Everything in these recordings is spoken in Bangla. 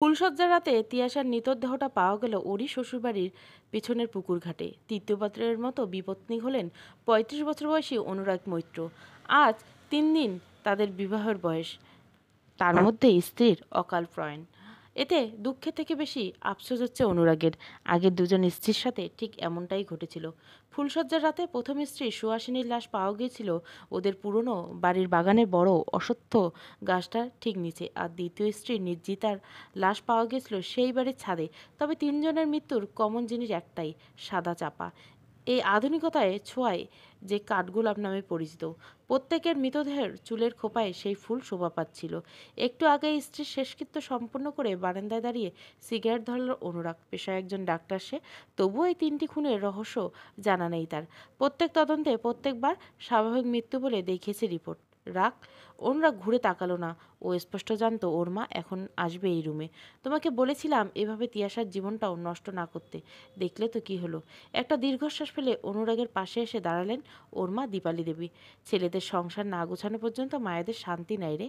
ফুলশয্যার রাতে তিয়াশার নিথর দেহটা পাওয়া গেল ওরই শ্বশুরবাড়ির পিছনের পুকুর ঘাটে। তৃতীয় পাত্রের মতো বিপত্নী হলেন ৩৫ বছর বয়সী অনুরাগ মৈত্র। আজ ৩ দিন তাদের বিবাহের বয়স, তার মধ্যে স্ত্রীর অকাল প্রয়াণ। এতে দুঃখের থেকে বেশি আফসোস হচ্ছে অনুরাগের। আগের দুজন স্ত্রীর সাথে ঠিক এমনটাই ঘটেছিল। ফুলশয্যার রাতে প্রথম স্ত্রী সুহাসিনীর লাশ পাওয়া গিয়েছিল ওদের পুরনো বাড়ির বাগানের বড় অশ্বত্থ গাছটার ঠিক নিচে, আর দ্বিতীয় স্ত্রী নির্জিতার লাশ পাওয়া গিয়েছিল সেই বাড়ির ছাদে। তবে তিনজনের মৃত্যুর কমন জিনিস একটাই, সাদা চাপা। এই আধুনিকতায় ছোঁয়ায় যে কাঠগোলাপ নামে পরিচিত। প্রত্যেকের মৃতদেহের চুলের খোঁপায় সেই ফুল শোভা পাচ্ছিল। একটু আগে স্ত্রীর শেষকৃত্য সম্পন্ন করে বারান্দায় দাঁড়িয়ে সিগারেট ধরল অনুরাগ। পেশায় একজন ডাক্তার সে, তবুও এই 3টি খুনের রহস্য জানা নেই তার। প্রত্যেক তদন্তে প্রত্যেকবার স্বাভাবিক মৃত্যু বলে দেখিয়েছে রিপোর্ট। রাগ অনুরাগ ঘুরে তাকালো না। ও স্পষ্ট জানতো ওর মা এখন আসবে এই রুমে। তোমাকে বলেছিলাম এভাবে তিয়াশার জীবনটাও নষ্ট না করতে, দেখলে তো কি হলো। একটা দীর্ঘশ্বাস ফেলে অনুরাগের পাশে এসে দাঁড়ালেন ওর মা দীপালি দেবী। ছেলেদের সংসার না গোছানো পর্যন্ত মায়েদের শান্তি নাই রে।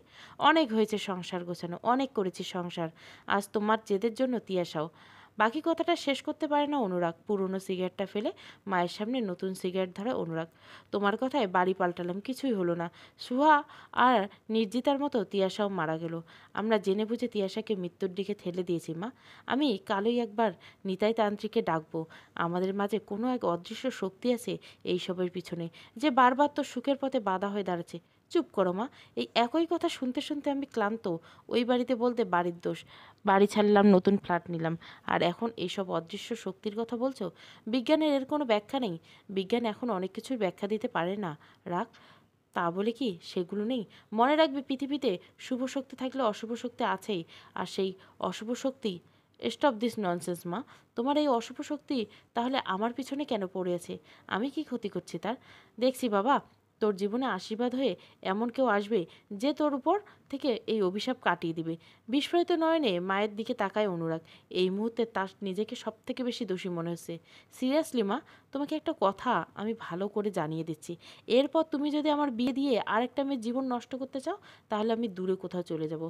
অনেক হয়েছে সংসার গোছানো, অনেক করেছি সংসার। আজ তোমার জেদের জন্য তিয়াশাও। বাকি কথাটা শেষ করতে পারে না অনুরাগ। পুরনো সিগারেটটা ফেলে মায়ের সামনে নতুন সিগারেট ধরে অনুরাগ। তোমার কথায় বাড়ি পাল্টালাম, কিছুই হলো না। সুহা আর নির্জিতার মতো তিয়াশাও মারা গেল। আমরা জেনে বুঝে তিয়াশাকে মৃত্যুর দিকে ঠেলে দিয়েছি মা। আমি কালই একবার নিতাই তান্ত্রিককে ডাকবো। আমাদের মাঝে কোনো এক অদৃশ্য শক্তি আছে এইসবের পিছনে, যে বারবার তোর সুখের পথে বাধা হয়ে দাঁড়াচ্ছে। চুপ করো মা। এই একই কথা শুনতে শুনতে আমি ক্লান্ত। ওই বাড়িতে বলতে বাড়ির দোষ, বাড়ি ছাড়লাম, নতুন ফ্ল্যাট নিলাম, আর এখন এইসব অদৃশ্য শক্তির কথা বলছো। বিজ্ঞানের এর কোনো ব্যাখ্যা নেই। বিজ্ঞান এখন অনেক কিছুর ব্যাখ্যা দিতে পারে না। রাখ, তা বলে কি সেগুলো নেই? মনে রাখবে পৃথিবীতে শুভ শক্তি থাকলে অশুভ শক্তি আছেই। আর সেই অশুভ শক্তি, স্টপ দিস ননসেন্স মা। তোমার এই অশুভ শক্তি তাহলে আমার পিছনে কেন পড়ে আছে? আমি কি ক্ষতি করছি তার? দেখছি বাবা, তোর জীবনে আশীর্বাদ হয়ে এমন কেউ আসবে যে তোর উপর থেকে এই অভিশাপ কাটিয়ে দিবে। বিস্ফোরিত নয়নে মায়ের দিকে তাকায় অনুরাগ। এই মুহূর্তে তার নিজেকে সব থেকে বেশি দোষী মনে হচ্ছে। সিরিয়াসলি মা, তোমাকে একটা কথা আমি ভালো করে জানিয়ে দিচ্ছি। এরপর তুমি যদি আমার বিয়ে দিয়ে আরেকটা মেয়ের জীবন নষ্ট করতে চাও, তাহলে আমি দূরে কোথাও চলে যাব।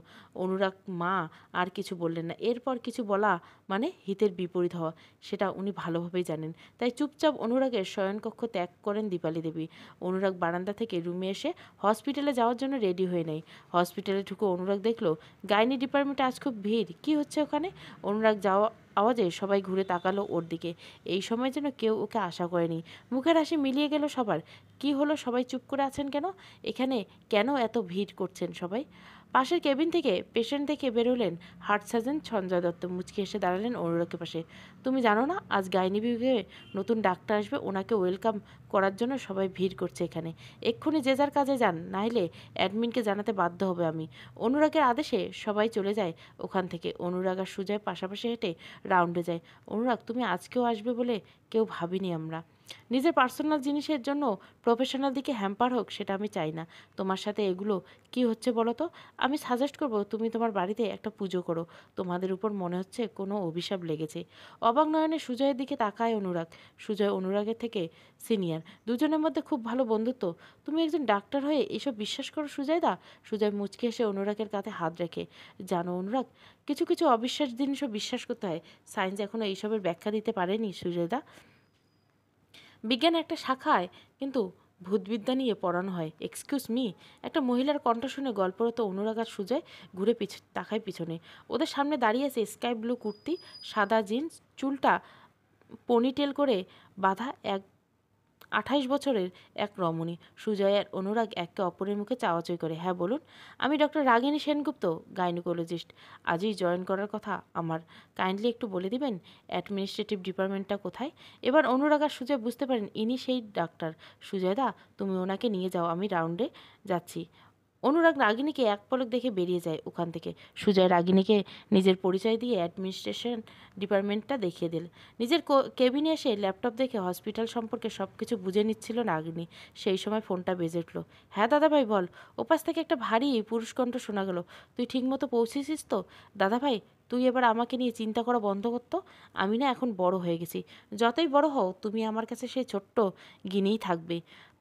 অনুরাগ মা আর কিছু বললেন না। এরপর কিছু বলা মানে হিতের বিপরীত হওয়া, সেটা উনি ভালোভাবেই জানেন। তাই চুপচাপ অনুরাগের শয়নকক্ষ ত্যাগ করেন দীপালি দেবী। অনুরাগ বারান্দা থেকে রুমে এসে হসপিটালে যাওয়ার জন্য রেডি হয়ে নেয়। হসপিটালে ঢুকে অনুরাগ দেখলো গাইনি ডিপার্টমেন্টে আজ খুব ভিড়। কি হচ্ছে ওখানে? অনুরাগ যাওয়া আওয়াজে সবাই ঘুরে তাকালো ওর দিকে। এই সময় যেন কেউ ওকে আশা করেনি। মুখের হাসি মিলিয়ে গেল সবার। কি হলো, সবাই চুপ করে আছেন কেন? এখানে কেন এত ভিড় করছেন সবাই? পাশের কেবিন থেকে পেশেন্ট দেখে বেরোলেন হার্ট সার্জন সঞ্জয় দত্ত। মুচকি এসে দাঁড়ালেন অনুরাগের পাশে। তুমি জানো না আজ গাইনি বিভাগে নতুন ডাক্তার আসবে? ওনাকে ওয়েলকাম করার জন্য সবাই ভিড় করছে এখানে। এক্ষুনি যে যার কাজে যান, নাহলে অ্যাডমিনকে জানাতে বাধ্য হবে আমি। অনুরাগের আদেশে সবাই চলে যায় ওখান থেকে। অনুরাগ আর সুজয় পাশাপাশি হেঁটে রাউন্ডে যায়। অনুরাগ, তুমি আজকেও আসবে বলে কেউ ভাবিনি আমরা। নিজের পার্সোনাল জিনিসের জন্য প্রফেশনাল দিকে হ্যাম্পার হোক সেটা আমি চাই না। তোমার সাথে এগুলো কি হচ্ছে বলো তো? আমি সাজেস্ট করব তুমি তোমার বাড়িতে একটা পুজো করো। তোমাদের উপর মনে হচ্ছে কোনো অভিশাপ লেগেছে। অবাক নয়নে সুজয়ের দিকে তাকায় অনুরাগ। সুজয় অনুরাগের থেকে সিনিয়র, দুজনের মধ্যে খুব ভালো বন্ধুত্ব। তুমি একজন ডাক্তার হয়ে এসব বিশ্বাস করো সুজয় দা? সুজয় মুচকে এসে অনুরাগের কাঁধে হাত রেখে, জানো অনুরাগ, কিছু কিছু অবিশ্বাস জিনিসও বিশ্বাস করতে হয়। সায়েন্স এখনও এইসবের ব্যাখ্যা দিতে পারেনি সুজয় দা। বিজ্ঞান একটা শাখায় কিন্তু ভূতবিদ্যা নিয়ে পড়ানো হয়। Excuse me. একটা মহিলার কণ্ঠ শুনে গল্পরত অনুরাগ আর সুজয় ঘুরে তাকায় পিছনে। ওদের সামনে দাঁড়িয়ে আছে স্কাই ব্লু কুর্তি, সাদা জিন্স, চুলটা পনিটেল করে বাঁধা এক 28 বছরের এক রমণী। সুজয় আর অনুরাগ একে অপরের মুখে চাওয়াচাই করে। হ্যাঁ বলুন। আমি ডক্টর রাগিনী সেনগুপ্ত, গাইনোকোলজিস্ট। আজই জয়েন করার কথা আমার। কাইন্ডলি একটু বলে দিবেন অ্যাডমিনিস্ট্রেটিভ ডিপার্টমেন্টটা কোথায়? এবার অনুরাগ আর সুজয় বুঝতে পারেন ইনি সেই ডাক্তার। সুজয় দা, তুমি ওনাকে নিয়ে যাও, আমি রাউন্ডে যাচ্ছি। অনুরাগ রাগিনীকে এক পলক দেখে বেরিয়ে যায় ওখান থেকে। সুজয় রাগিনীকে নিজের পরিচয় দিয়ে অ্যাডমিনিস্ট্রেশন ডিপার্টমেন্টটা দেখিয়ে দিল। নিজের কেবিনে এসে ল্যাপটপ দেখে হসপিটাল সম্পর্কে সব কিছু বুঝে নিচ্ছিল রাগিনী। সেই সময় ফোনটা বেজে উঠল। হ্যাঁ দাদাভাই বল। ওপাশ থেকে একটা ভারী পুরুষকণ্ঠ শোনা গেল। তুই ঠিকমতো পৌঁছেছিস তো? দাদাভাই, তুই এবার আমাকে নিয়ে চিন্তা করা বন্ধ করতো। আমি না এখন বড় হয়ে গেছি। যতই বড় হও তুমি আমার কাছে সেই ছোট্ট গিনেই থাকবে।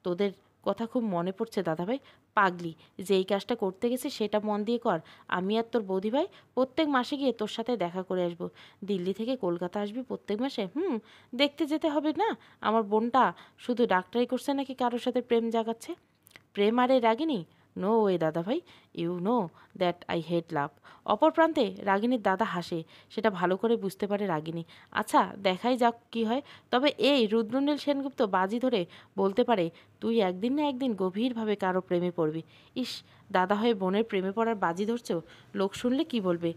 তোদের কথা খুব মনে পড়ছে দাদাভাই। পাগলি, যে এই কাজটা করতে গেছে সেটা মন দিয়ে কর। আমি আর তোর বৌদিভাই প্রত্যেক মাসে গিয়ে তোর সাথে দেখা করে আসবো। দিল্লি থেকে কলকাতা আসবি প্রত্যেক মাসে? দেখতে যেতে হবে না? আমার বোনটা শুধু ডাক্তারি করছে নাকি কারোর সাথে প্রেম জাগাচ্ছে? প্রেম আরে রাগিনী? নো ওয়ে দাদাভাই, you know that I hate love. অপর প্রান্তে রাগিনীর দাদা হাসে, সেটা ভালো করে বুঝতে পারে রাগিনী। আচ্ছা, দেখাই যাক কি হয়। তবে এই রুদ্রনীল সেনগুপ্ত বাজি ধরে বলতে পারে, তুই একদিন না একদিন গভীরভাবে কারো প্রেমে পড়বি। ইস, দাদা হয়ে বোনের প্রেমে পড়ার বাজি ধরছ, লোক শুনলে কি বলবে?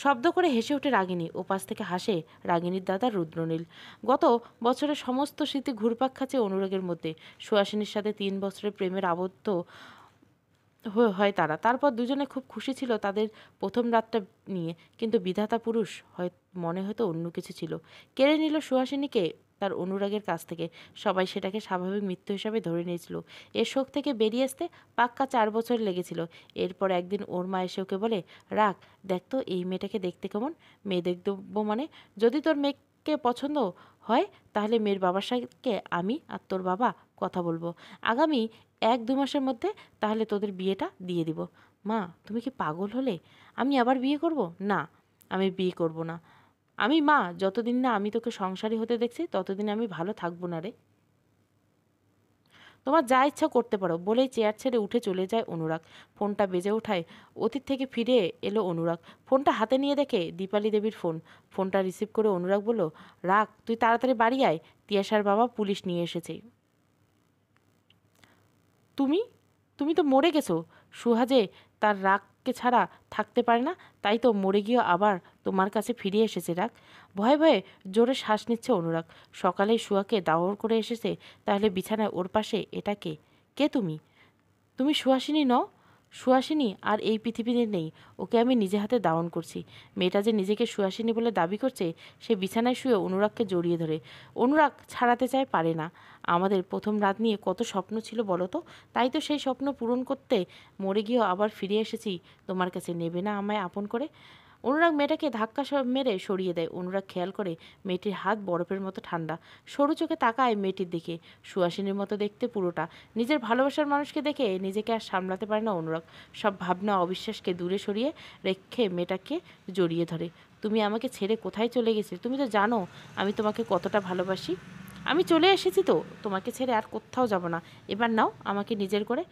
শব্দ করে হেসে ওঠে রাগিনী। ওপাশ থেকে হাসে রাগিনীর দাদা রুদ্রনীল। গত বছরের সমস্ত স্মৃতি ঘুরপাক খাচ্ছে অনুরাগের মধ্যে। সুহাসিনীর সাথে 3 বছরের প্রেমের আবদ্ধ হয় তারা। তারপর দুজনে খুব খুশি ছিল তাদের প্রথম রাতটা নিয়ে। কিন্তু বিধাতা পুরুষ মনে হয়তো অন্য কিছু ছিল, কেড়ে নিল সুহাসিনীকে তার অনুরাগের কাছ থেকে। সবাই সেটাকে স্বাভাবিক মৃত্যু হিসাবে ধরে নিয়েছিল। এর শোক থেকে বেরিয়ে আসতে পাক্কা 4 বছর লেগেছিল। এরপর একদিন ওর মা এসে ওকে বলে, রাখ, দেখ তো এই মেয়েটাকে দেখতে কেমন। মেয়ে দেখবো মানে? যদি তোর মেয়েকে পছন্দ হয় তাহলে মেয়ের বাবার সাথে আমি আর তোর বাবা কথা বলবো আগামী 1-2 মাসের মধ্যে। তাহলে তোদের বিয়েটা দিয়ে দিব। মা, তুমি কি পাগল হলে? আমি আবার বিয়ে করব? না, আমি বিয়ে করব না। মা, যতদিন না আমি তোকে সংসারী হতে দেখছি ততদিন আমি ভালো থাকবো না রে। তোমার যা ইচ্ছা করতে পারো, বলেই চেয়ার ছেড়ে উঠে চলে যায় অনুরাগ। ফোনটা বেজে ওঠায় অতীত থেকে ফিরে এলো অনুরাগ। ফোনটা হাতে নিয়ে দেখে দীপালি দেবীর ফোন। ফোনটা রিসিভ করে অনুরাগ বলল, রাখ, তুই তাড়াতাড়ি বাড়ি আয়, তিয়াশার বাবা পুলিশ নিয়ে এসেছে। তুমি তুমি তো মরে গেছো। সুহাজে তার রাগকে ছাড়া থাকতে পারে না, তাই তো মরে গিয়েও আবার তোমার কাছে ফিরে এসেছে রাগ। ভয়ে ভয়ে জোরে শ্বাস নিচ্ছে অনুরাগ। সকালেই সুহাকে দাওর করে এসেছে, তাহলে বিছানায় ওর পাশে এটা কে? কে তুমি? তুমি সুহাসিনী নও? সুহাসিনী আর এই পৃথিবীতে নেই। ওকে আমি নিজে হাতে দাহন করছি। মেয়েটা যে নিজেকে সুহাসিনী বলে দাবি করছে, সে বিছানায় শুয়ে অনুরাগকে জড়িয়ে ধরে। অনুরাগ ছাড়াতে চায়, পারে না। আমাদের প্রথম রাত নিয়ে কত স্বপ্ন ছিল বলো তো? তাই তো সেই স্বপ্ন পূরণ করতে মরে গিয়েও আবার ফিরে এসেছি তোমার কাছে। নেবে না আমায় আপন করে? অনুরাগ মেয়েটাকে ধাক্কা মেরে সরিয়ে দেয়। অনুরাগ খেয়াল করে মেয়েটির হাত বরফের মতো ঠান্ডা। সরু চোখে তাকায় মেয়েটির দিকে। সুহাসিনীর মতো দেখতে পুরোটা। নিজের ভালোবাসার মানুষকে দেখে নিজেকে আর সামলাতে পারে না অনুরাগ। সব ভাবনা অবিশ্বাসকে দূরে সরিয়ে রেখে মেয়েটাকে জড়িয়ে ধরে। তুমি আমাকে ছেড়ে কোথায় চলে গেছিলে? তুমি তো জানো আমি তোমাকে কতটা ভালোবাসি। আমি চলে এসেছি তো, তোমাকে ছেড়ে আর কোথাও যাব না। এবার নাও আমাকে নিজের করে।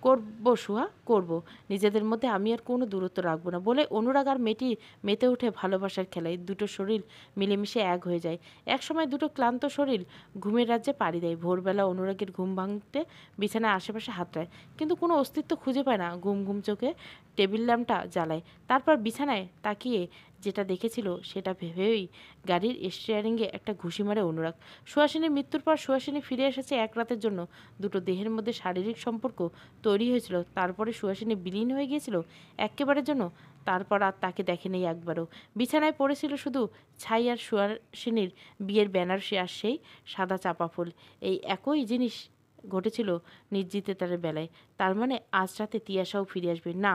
করবো সুহা, করব। নিজেদের মধ্যে আমি আর কোনো দূরত্ব রাখবো না বলে অনুরাগ আর মেয়েটি মেতে ওঠে ভালোবাসার খেলায়। দুটো শরীর মিলেমিশে এক হয়ে যায়। একসময় দুটো ক্লান্ত শরীর ঘুমের রাজ্যে পাড়ি দেয়। ভোরবেলা অনুরাগের ঘুম ভাঙতে বিছানায় আশেপাশে হাতড়ায়, কিন্তু কোনো অস্তিত্ব খুঁজে পায় না। ঘুম ঘুম চোখে টেবিল ল্যাম্পটা জ্বালায়। তারপর বিছানায় তাকিয়ে যেটা দেখেছিল সেটা ভেবেই গাড়ির স্টিয়ারিংয়ে একটা ঘুষি মারে অনুরাগ। সুহাসিনীর মৃত্যুর পর সুহাসিনী ফিরে এসেছে এক রাতের জন্য। দুটো দেহের মধ্যে শারীরিক সম্পর্ক তৈরি হয়েছিল, তারপরে সুহাসিনী বিলীন হয়ে গিয়েছিল একেবারের জন্য। তারপর আর তাকে দেখেনি একবারও। বিছানায় পড়েছিল শুধু ছাই আর সুহাসিনীর বিয়ের বেনারসি আর সেই সাদা চাপা ফুল। এই একই জিনিস ঘটেছিল নির্জিতেতার বেলায়। তার মানে আজ রাতে তিয়াশাও ফিরে আসবে না।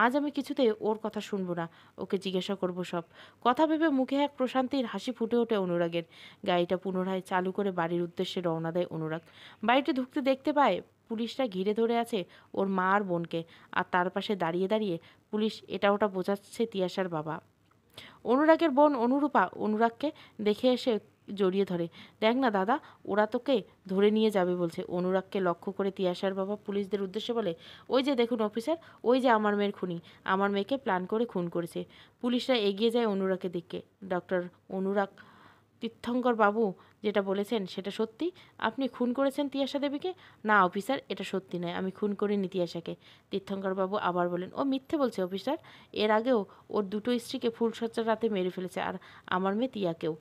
আজ আমি কিছুতে ওর কথা শুনবো না, ওকে জিজ্ঞাসা করব সব কথা। ভেবে মুখে এক প্রশান্তির হাসি ফুটে ওঠে অনুরাগের। গাড়িটা পুনরায় চালু করে বাড়ির উদ্দেশ্যে রওনা দেয় অনুরাগ। বাড়িতে ঢুকতে দেখতে পায় পুলিশরা ঘিরে ধরে আছে ওর মা আর বোনকে। আর তার পাশে দাঁড়িয়ে দাঁড়িয়ে পুলিশ এটা ওটা বোঝাচ্ছে তিয়াশার বাবা। অনুরাগের বোন অনুরূপা অনুরাগকে দেখে এসে জড়িয়ে ধরে। দেখ না দাদা, ওরা তোকে ধরে নিয়ে যাবে বলছে। অনুরাগকে লক্ষ্য করে তিয়াশার বাবা পুলিশদের উদ্দেশ্যে বলে, ওই যে দেখুন অফিসার, ওই যে আমার মেয়ের খুনি। আমার মেয়েকে প্ল্যান করে খুন করেছে। পুলিশরা এগিয়ে যায় অনুরাগের দিকে। ডক্টর অনুরাগ, তীর্থঙ্কর বাবু যেটা বলেছেন সেটা সত্যি? আপনি খুন করেছেন তিয়াশা দেবীকে? না অফিসার, এটা সত্যি নয়, আমি খুন করিনি তিয়াশাকে। তীর্থঙ্কর বাবু আবার বলেন, ও মিথ্যে বলছে অফিসার। এর আগেও ওর দুটো স্ত্রীকে ফুলসজ্জার রাতে মেরে ফেলেছে, আর আমার মেয়ে তিয়াকেও।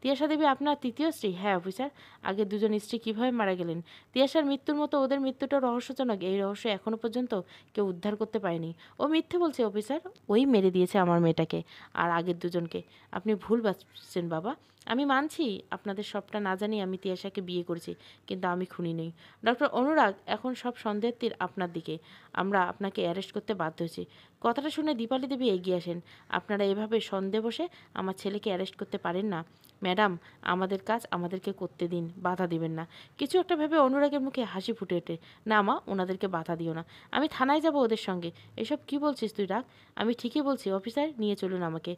তিয়াশা দেবী আপনার তৃতীয় স্ত্রী? হ্যাঁ অফিসার। আগে দুজন স্ত্রী কীভাবে মারা গেলেন? তিয়াশার মৃত্যুর মতো ওদের মৃত্যুটা রহস্যজনক। এই রহস্য এখনও পর্যন্ত কেউ উদ্ধার করতে পারেনি। ও মিথ্যে বলছে অফিসার, ওই মেরে দিয়েছে আমার মেয়েটাকে আর আগের দুজনকে। আপনি ভুল ভাবছেন বাবা। আমি মানছি আপনাদের সবটা না জানি আমি তিয়াশাকে বিয়ে করেছি, কিন্তু আমি খুনি নই। ডক্টর অনুরাগ, এখন সব সন্দেহের তীর আপনার দিকে। আমরা আপনাকে অ্যারেস্ট করতে বাধ্য হয়েছি। কথাটা শুনে দীপালি দেবী এগিয়ে আসেন। আপনারা এভাবে সন্দেহ বসে আমার ছেলেকে অ্যারেস্ট করতে পারেন না ম্যাডাম। ম্যাডাম, আমাদের কাজ আমাদেরকে করতে দিন, বাধা দিবেন না। কিছু একটা ভেবে অনুরাগের মুখে হাসি ফুটে ওঠে। না মা, ওনাদেরকে বাধা দিও না, আমি থানায় যাব ওদের সঙ্গে। এসব কি বলছিস তুই, রাখ। আমি ঠিকই বলছি অফিসার, নিয়ে চলুন আমাকে।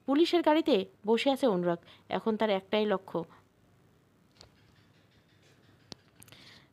পুলিশের গাড়িতে বসে আছে অনুরাগ। এখন তার একটাই লক্ষ্য,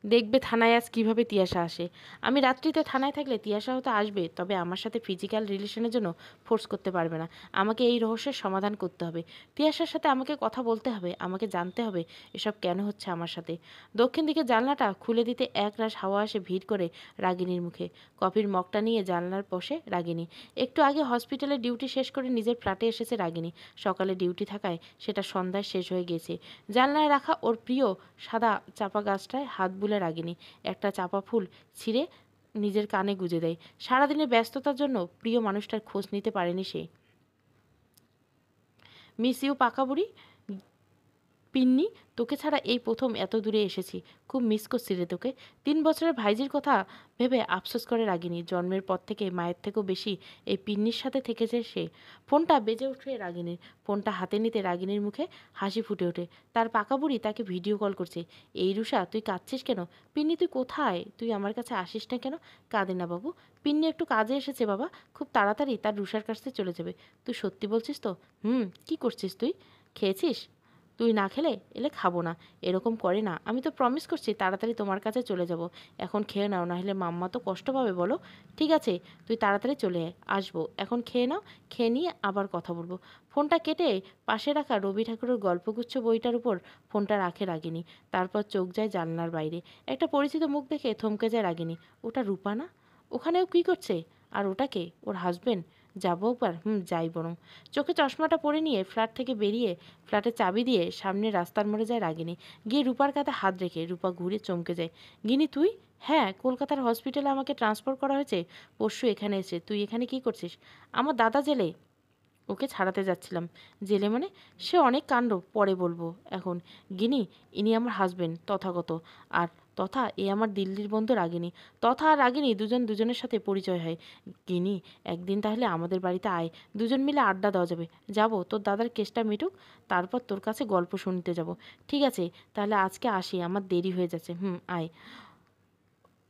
দেখবে থানায় আজ কীভাবে তিয়াশা আসে। আমি রাত্রিতে থানায় থাকলে তিয়াশা হয়তো আসবে, তবে আমার সাথে ফিজিক্যাল রিলেশনের জন্য ফোর্স করতে পারবে না। আমাকে এই রহস্যের সমাধান করতে হবে। তিয়াশার সাথে আমাকে কথা বলতে হবে, আমাকে জানতে হবে এসব কেন হচ্ছে আমার সাথে। দক্ষিণ দিকে জানলাটা খুলে দিতে একরাশ হাওয়া আসে ভিড় করে রাগিনীর মুখে। কফির মগটা নিয়ে জানলার বসে রাগিনী। একটু আগে হসপিটালে ডিউটি শেষ করে নিজের ফ্ল্যাটে এসেছে রাগিনী। সকালে ডিউটি থাকায় সেটা সন্ধ্যায় শেষ হয়ে গেছে। জানলায় রাখা ওর প্রিয় সাদা চাপা গাছটায় হাত বুলে রাগিনী একটা চাপা ফুল ছিঁড়ে নিজের কানে গুঁজে দেয়। সারাদিনের ব্যস্ততার জন্য প্রিয় মানুষটার খোঁজ নিতে পারেনি সে। মিস ইউ পাকা বুড়ি। পিন্নি, তোকে ছাড়া এই প্রথম এত দূরে এসেছি। খুব মিস করছি রে তোকে। 3 বছরের ভাইজির কথা ভেবে আফসোস করে রাগিনী। জন্মের পর থেকে মায়ের থেকেও বেশি এই পিন্নির সাথে থেকেছে সে। ফোনটা বেজে উঠে রাগিনীর। ফোনটা হাতে নিতে রাগিনীর মুখে হাসি ফুটে ওঠে। তার পাকা বুড়ি তাকে ভিডিও কল করছে। এই রুষা, তুই কাঁদছিস কেন? পিন্নি, তুই কোথায়? তুই আমার কাছে আসিস না কেন? কাঁদে না বাবু, পিন্নি একটু কাজে এসেছে বাবা, খুব তাড়াতাড়ি তার রুষার কাছে চলে যাবে। তুই সত্যি বলছিস তো? কি করছিস তুই? খেয়েছিস? তুই না খেলে এলে খাবো না, এরকম করে না। আমি তো প্রমিস করছি তাড়াতাড়ি তোমার কাছে চলে যাব। এখন খেয়ে নাও, না হলে মাম্মা তো কষ্ট পাবে বলো। ঠিক আছে, তুই তাড়াতাড়ি চলে আসবো। এখন খেয়ে নাও, খেয়ে নিয়ে আবার কথা বলবো। ফোনটা কেটে পাশে রাখা রবি ঠাকুরের গল্পগুচ্ছ বইটার উপর ফোনটা রাখে রাগিনী। তারপর চোখ যায় জানলার বাইরে। একটা পরিচিত মুখ দেখে থমকে যায় রাগিনী। ওটা রূপা না? ওখানেও কী করছে? আর ওটাকে ওর হাজবেন্ড? যাবো একবার, যাই বরং। চোখে চশমাটা পরে নিয়ে ফ্ল্যাট থেকে বেরিয়ে ফ্ল্যাটের চাবি দিয়ে সামনে রাস্তার মোড়ে যায় রাগিনী। গিয়ে রূপার কাঁধে হাত রেখে রূপা ঘুরে চমকে যায়। গিনি, তুই? হ্যাঁ, কলকাতার হসপিটালে আমাকে ট্রান্সফার করা হয়েছে পরশু এখানে এসে। তুই এখানে কি করছিস? আমার দাদা জেলে, ওকে ছাড়াতে যাচ্ছিলাম। জেলে মানে? সে অনেক কাণ্ড, পরে বলবো। এখন গিনি, ইনি আমার হাজবেন্ড তথাগত, আর তথা এ আমার দিল্লির বন্ধু রাগিনী। তথা আর রাগিনী দুজন দুজনের সাথে পরিচয় হয়। গিনি, একদিন তাহলে আমাদের বাড়িতে আয়, দুজন মিলে আড্ডা দেওয়া যাবে। যাব, তোর দাদার কেসটা মিটুক, তারপর তোর কাছে গল্প শুনতে যাব। ঠিক আছে, তাহলে আজকে আসি, আমার দেরি হয়ে যাচ্ছে। আয়।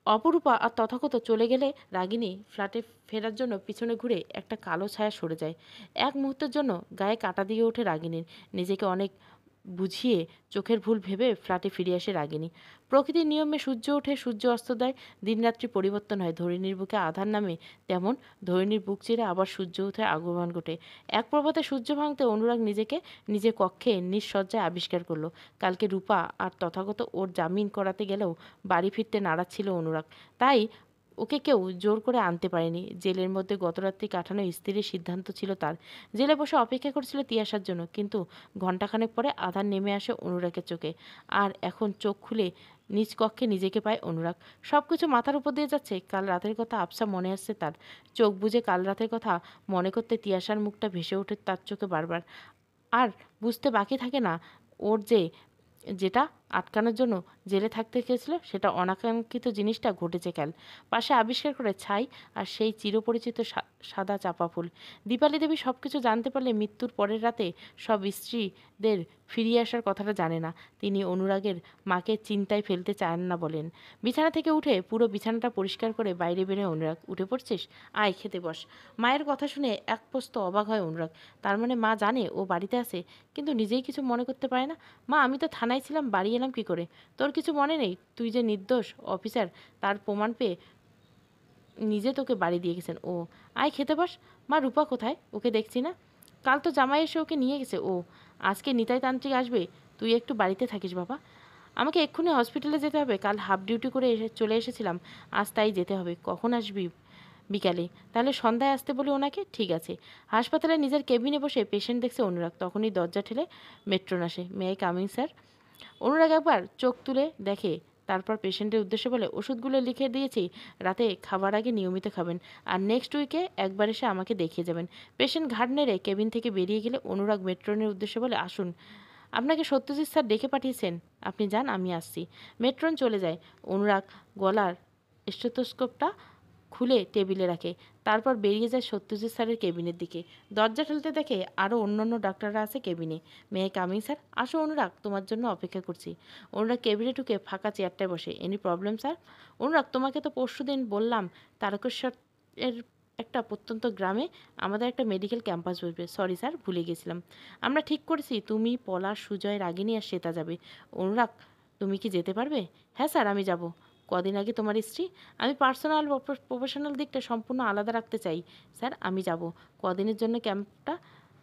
অপরূপা আর তথাগত চলে গেলে রাগিনী ফ্ল্যাটে ফেরার জন্য পিছনে ঘুরে একটা কালো ছায়া সরে যায়। এক মুহূর্তের জন্য গায়ে কাঁটা দিয়ে ওঠে রাগিনীর। নিজেকে অনেক বুঝিয়ে চোখের ভুল ভেবে ফ্ল্যাটে ফিরে আসে রাগিনী। প্রকৃতির নিয়মে সূর্য ওঠে, সূর্য অস্ত দেয়, দিনরাত্রি পরিবর্তন হয়। ধরিণীর বুকে আধার নামে, তেমন ধরিণীর বুক চিরে আবার সূর্য উঠে আগমন ঘটে। এক প্রভাতে সূর্য ভাঙতে অনুরাগ নিজেকে নিজের কক্ষে নিঃসজ্জায় আবিষ্কার করলো। কালকে রূপা আর তথাগত ওর জামিন করাতে গেলেও বাড়ি ফিরতে নারাজ ছিল অনুরাগ। তাই ওকে কেউ জোর করে আনতে পারেনি। জেলের মধ্যে গতরাত্রি কাটানো স্থিরের সিদ্ধান্ত ছিল তার। জেলে বসে অপেক্ষা করছিল তিয়াসার জন্য, কিন্তু ঘণ্টাখানেক পরে আধার নেমে আসে অনুরাগের চোখে। আর এখন চোখ খুলে নিজ কক্ষে নিজেকে পায় অনুরাগ। সব কিছু মাথার উপর দিয়ে যাচ্ছে। কাল রাতের কথা আবছা মনে আসছে তার। চোখ বুজে কাল রাতের কথা মনে করতে তিয়াসার মুখটা ভেসে ওঠে তার চোখে বারবার। আর বুঝতে বাকি থাকে না ওর যেটা আটকানোর জন্য জেলে থাকতে গেছিল, সেটা অনাকাঙ্ক্ষিত জিনিসটা ঘটেছে কাল। পাশে আবিষ্কার করে ছাই আর সেই চিরপরিচিত সাদা চাপা ফুল। দীপালি দেবী সব কিছু জানতে পারলে মৃত্যুর পরের রাতে সব স্ত্রীদের ফিরিয়ে আসার কথাটা জানে না। তিনি অনুরাগের মাকে চিন্তায় ফেলতে চান না বলেন। বিছানা থেকে উঠে পুরো বিছানাটা পরিষ্কার করে বাইরে বেরোয় অনুরাগ। উঠে পড়ছিস? আয় খেতে বস। মায়ের কথা শুনে এক পোস্ত অবাক হয় অনুরাগ। তার মানে মা জানে ও বাড়িতে আছে, কিন্তু নিজেই কিছু মনে করতে পারে না। মা, আমি তো থানায় ছিলাম, বাড়ি এলাম কী করে? তোর কিছু মনে নেই? তুই যে নির্দোষ অফিসার, তার প্রমাণ পেয়ে নিজে তোকে বাড়ি দিয়ে গেছেন ও। আয় খেতে বস। মা, রূপা কোথায়? ওকে দেখছি না। কাল তো জামাই এসে ওকে নিয়ে গেছে ও। আজকে নিতাই তান্ত্রিক আসবে, তুই একটু বাড়িতে থাকিস বাবা। আমাকে এক্ষুনি হসপিটালে যেতে হবে। কাল হাফ ডিউটি করে চলে এসেছিলাম, আজ তাই যেতে হবে। কখন আসবি? বিকালে। তাহলে সন্ধ্যায় আসতে বলি ওনাকে। ঠিক আছে। হাসপাতালে নিজের কেবিনে বসে পেশেন্ট দেখছে অনুরাগ। তখনই দরজা ঠেলে মেট্রন আসে। May I coming sir? Anurag একবার চোখ তুলে দেখে, তারপর পেশেন্টের উদ্দেশ্যে বলে, ওষুধগুলো লিখে দিয়েছি, রাতে খাবার আগে নিয়মিত খাবেন, আর নেক্সট উইকে একবার এসে আমাকে দেখিয়ে যাবেন। পেশেন্ট ঘাড় নেড়ে কেবিন থেকে বেরিয়ে গেলে অনুরাগ মেট্রনের উদ্দেশ্যে বলে, আসুন, আপনাকে সত্যজিৎ স্যার ডেকে পাঠিয়েছেন, আপনি যান, আমি আসছি। মেট্রন চলে যায়। অনুরাগ গলার স্টেথোস্কোপটা খুলে টেবিলে রাখে। তারপর বেরিয়ে যায় সত্যজিৎ স্যারের কেবিনের দিকে। দরজা ঠেলতে দেখে আরও অন্যান্য ডাক্তাররা আছে কেবিনে। মেয়ে কামিং স্যার? আসো অনুরাগ, তোমার জন্য অপেক্ষা করছি। অনুরাগ কেবিনে ঢুকে ফাঁকা চেয়ারটায় বসে। Any problem sir? অনুরাগ, তোমাকে তো পরশুদিন বললাম তারকেশ্বর এর একটা প্রত্যন্ত গ্রামে আমাদের একটা মেডিকেল ক্যাম্পাস বসবে। সরি স্যার, ভুলে গেছিলাম। আমরা ঠিক করেছি তুমি, পলাশ, সুজয়, রাগিনী আর শ্বেতা যাবে। অনুরাগ, তুমি কি যেতে পারবে? হ্যাঁ স্যার, আমি যাব। কদিন আগে তোমার স্ত্রী? আমি পার্সোনাল প্রফেশনাল দিকটা সম্পূর্ণ আলাদা রাখতে চাই স্যার, আমি যাব। কদিনের জন্য ক্যাম্পটা?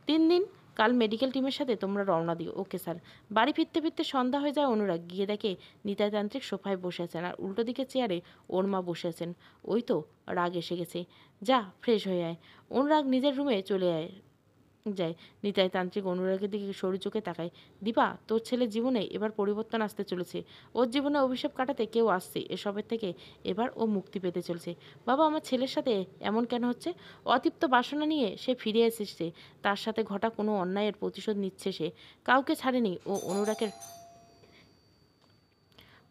3 দিন। কাল মেডিকেল টিমের সাথে তোমরা রওনা দিও। Okay sir. বাড়ি ফিরতে ফিরতে সন্ধ্যা হয়ে যায়। অনুরাগ গিয়ে দেখে নিতাইতান্ত্রিক সোফায় বসে আছেন আর উল্টো দিকে চেয়ারে ওর মা বসে আছেন। ওই তো, রাগ এসে গেছে। যা, ফ্রেশ হয়ে আয়। অনুরাগ নিজের রুমে চলে যায়। নিতাই তান্ত্রিক অনুরাগের দিকে সরু চোখে তাকায়। দীপা, তোর ছেলের জীবনে এবার পরিবর্তন আসতে চলেছে। ওর জীবনে অভিশাপ কাটাতে কেউ আসছে। এসবের থেকে এবার ও মুক্তি পেতে চলছে। বাবা, আমার ছেলের সাথে এমন কেন হচ্ছে? অতৃপ্ত বাসনা নিয়ে সে ফিরে এসেছে। তার সাথে ঘটা কোনো অন্যায়ের প্রতিশোধ নিচ্ছে সে। কাউকে ছাড়েনি ও। অনুরাগের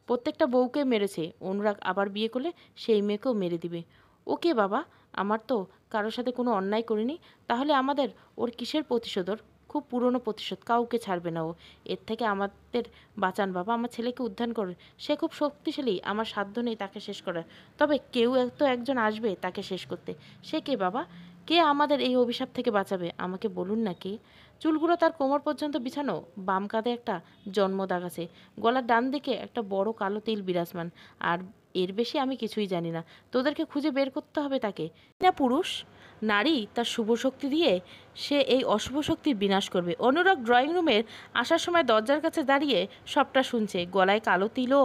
প্রত্যেকটা বউকে মেরেছে। অনুরাগ আবার বিয়ে করলে সেই মেয়েকেও মেরে দিবে। ওকে বাবা, আমার তো কারোর সাথে কোনো অন্যায় করিনি। তাহলে আমাদের ওর কিসের প্রতিশোধ? ওর খুব পুরনো প্রতিশোধ। কাউকে ছাড়বে না ও। এর থেকে আমাদের বাঁচান বাবা, আমার ছেলেকে উদ্ধার করুন। সে খুব শক্তিশালী, আমার সাধ্য নেই তাকে শেষ করার। তবে কেউ তো একজন আসবে তাকে শেষ করতে। সে কে বাবা? কে আমাদের এই অভিশাপ থেকে বাঁচাবে? আমাকে বলুন না কে। চুলগুলো তার কোমর পর্যন্ত বিছানো। বাম কাঁধে একটা জন্মদাগ আছে। গলার ডান দিকে একটা বড় কালো তিল বিরাজমান। আর এর বেশি আমি কিছুই জানি না। তোদেরকে খুঁজে বের করতে হবে তাকে। না পুরুষ, নারী তার শুভ শক্তি দিয়ে সে এই অশুভ শক্তির বিনাশ করবে। অনুরাগ ড্রয়িং রুমের আসার সময় দরজার কাছে দাঁড়িয়ে সবটা শুনছে। গলায় কালো তিলও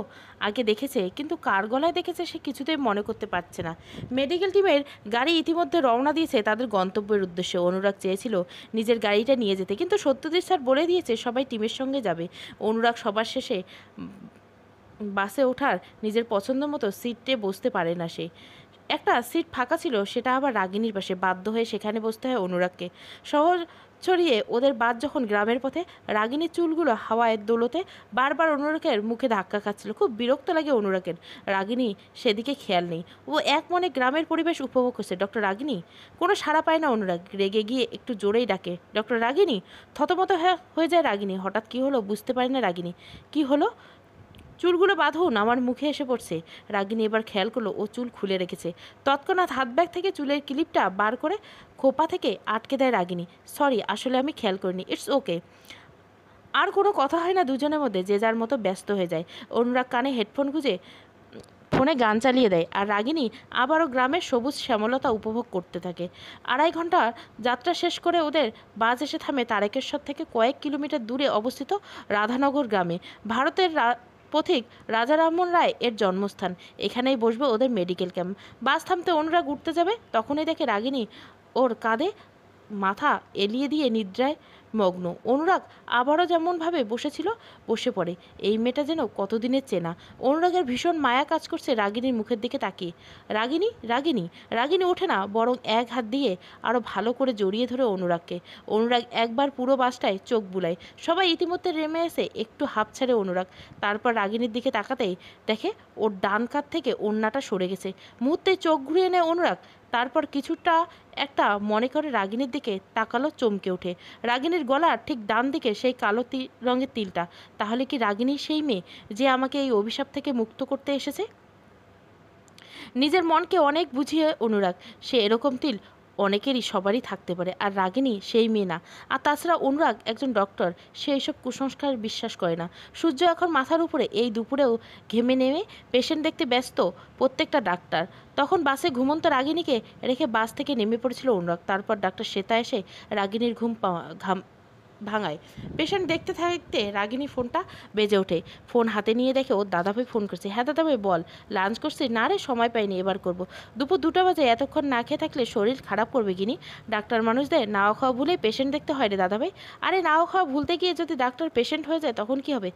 আগে দেখেছে, কিন্তু কার গলায় দেখেছে সে কিছুতেই মনে করতে পারছে না। মেডিকেল টিমের গাড়ি ইতিমধ্যে রওনা দিয়েছে তাদের গন্তব্যের উদ্দেশ্যে। অনুরাগ চেয়েছিল নিজের গাড়িটা নিয়ে যেতে, কিন্তু সত্যজিৎ স্যার বলে দিয়েছে সবাই টিমের সঙ্গে যাবে। অনুরাগ সবার শেষে বাসে ওঠার নিজের পছন্দ মতো সিটে বসতে পারে না সে। একটা সিট ফাঁকা ছিল, সেটা আবার রাগিনীর পাশে। বাধ্য হয়ে সেখানে বসতে হয় অনুরাগকে। শহর ছড়িয়ে ওদের বাস যখন গ্রামের পথে, রাগিনীর চুলগুলো হাওয়ায় দোলতে বারবার অনুরাগের মুখে ধাক্কা খাচ্ছিল। খুব বিরক্ত লাগে অনুরাগের। রাগিনী সেদিকে খেয়াল নেই। ও এক মনে গ্রামের পরিবেশ উপভোগ করছে। ডক্টর রাগিনী? কোনো সাড়া পায় না অনুরাগ। রেগে গিয়ে একটু জোরেই ডাকে, ডক্টর রাগিনী। থতমত হয়ে যায় রাগিনী। হঠাৎ কী হলো বুঝতে পারে না রাগিনী। কী হলো? চুলগুলো বাঁধুন, আমার মুখে এসে পড়ছে। রাগিনী এবার খেয়াল করলো ও চুল খুলে রেখেছে। তৎক্ষণাৎ হাত ব্যাগ থেকে চুলের ক্লিপটা বার করে খোপা থেকে আটকে দেয় রাগিনী। সরি, আসলে আমি খেয়াল করিনি। It's okay. আর কোনো কথা হয় না দুজনের মধ্যে। যে যার মতো ব্যস্ত হয়ে যায়। অনুরাগ কানে হেডফোন গুঁজে ফোনে গান চালিয়ে দেয় আর রাগিনী আবারও গ্রামের সবুজ শ্যামলতা উপভোগ করতে থাকে। 2.5 ঘন্টার যাত্রা শেষ করে ওদের বাস এসে থামে তারকেশ্বর থেকে কয়েক কিলোমিটার দূরে অবস্থিত রাধানগর গ্রামে। ভারতের পথিক রাজা রামমোহন রায় এর জন্মস্থান। এখানেই বসবে ওদের মেডিকেল ক্যাম্প। বাস থামতে অনুরাগ উঠতে যাবে, তখনই দেখে রাগিনী ওর কাঁধে মাথা এলিয়ে দিয়ে নিদ্রায় মগ্ন। অনুরাগ আবারও যেমনভাবে বসেছিল বসে পড়ে। এই মেয়েটা যেন কতদিনের চেনা। অনুরাগের ভীষণ মায়া কাজ করছে রাগিনীর মুখের দিকে তাকিয়ে। রাগিনী, রাগিনী। রাগিনী ওঠে না, বরং এক হাত দিয়ে আরও ভালো করে জড়িয়ে ধরে অনুরাগকে। অনুরাগ একবার পুরো বাসটায় চোখ বুলায়। সবাই ইতিমধ্যে নেমে এসে একটু হাঁপ ছাড়ে অনুরাগ। তারপর রাগিনীর দিকে তাকাতেই দেখে ওর ডান কাঁধ থেকে ওড়নাটা সরে গেছে। মুহূর্তে চোখ ঘুরিয়ে নেয় অনুরাগ। তারপর কিছুটা একটা মনে করে রাগিনীর দিকে তাকালো, চমকে ওঠে। রাগিনীর গলার ঠিক ডান দিকে সেই কালো রঙের তিলটা। তাহলে কি রাগিনী সেই মেয়ে যে আমাকে এই অভিশাপ থেকে মুক্ত করতে এসেছে? নিজের মনকে অনেক বুঝিয়ে অনুরাগ, সে এরকম তিল অনেকেরই সবারই থাকতে পারে, আর রাগিনী সেই মেয়ে না। আর তাছাড়া অনুরাগ একজন ডক্টর, সে এইসব কুসংস্কার বিশ্বাস করে না। সূর্য এখন মাথার উপরে। এই দুপুরেও ঘেমে নেমে পেশেন্ট দেখতে ব্যস্ত প্রত্যেকটা ডাক্তার। তখন বাসে ঘুমন্ত রাগিনীকে রেখে বাস থেকে নেমে পড়েছিল অনুরাগ। তারপর ডাক্তার শ্বেতা এসে রাগিনীর ঘাম ভাঙায়। পেশেন্ট দেখতে থাকতে রাগিনী ফোনটা বেজে ওঠে। ফোন হাতে নিয়ে দেখে ওর দাদাভাই ফোন করছে। হ্যাঁ দাদাভাই বল। লাঞ্চ করছি? না রে, সময় পাইনি, এবার করব। দুপুর 2টা বাজে, এতক্ষণ না খেয়ে থাকলে শরীর খারাপ করবে গিনি। ডাক্তার মানুষদের নাও খাওয়া ভুলে পেশেন্ট দেখতে হয় রে দাদাভাই। আরে নাও খাওয়া ভুলতে গিয়ে যদি ডাক্তার পেশেন্ট হয়ে যায় তখন কি হবে?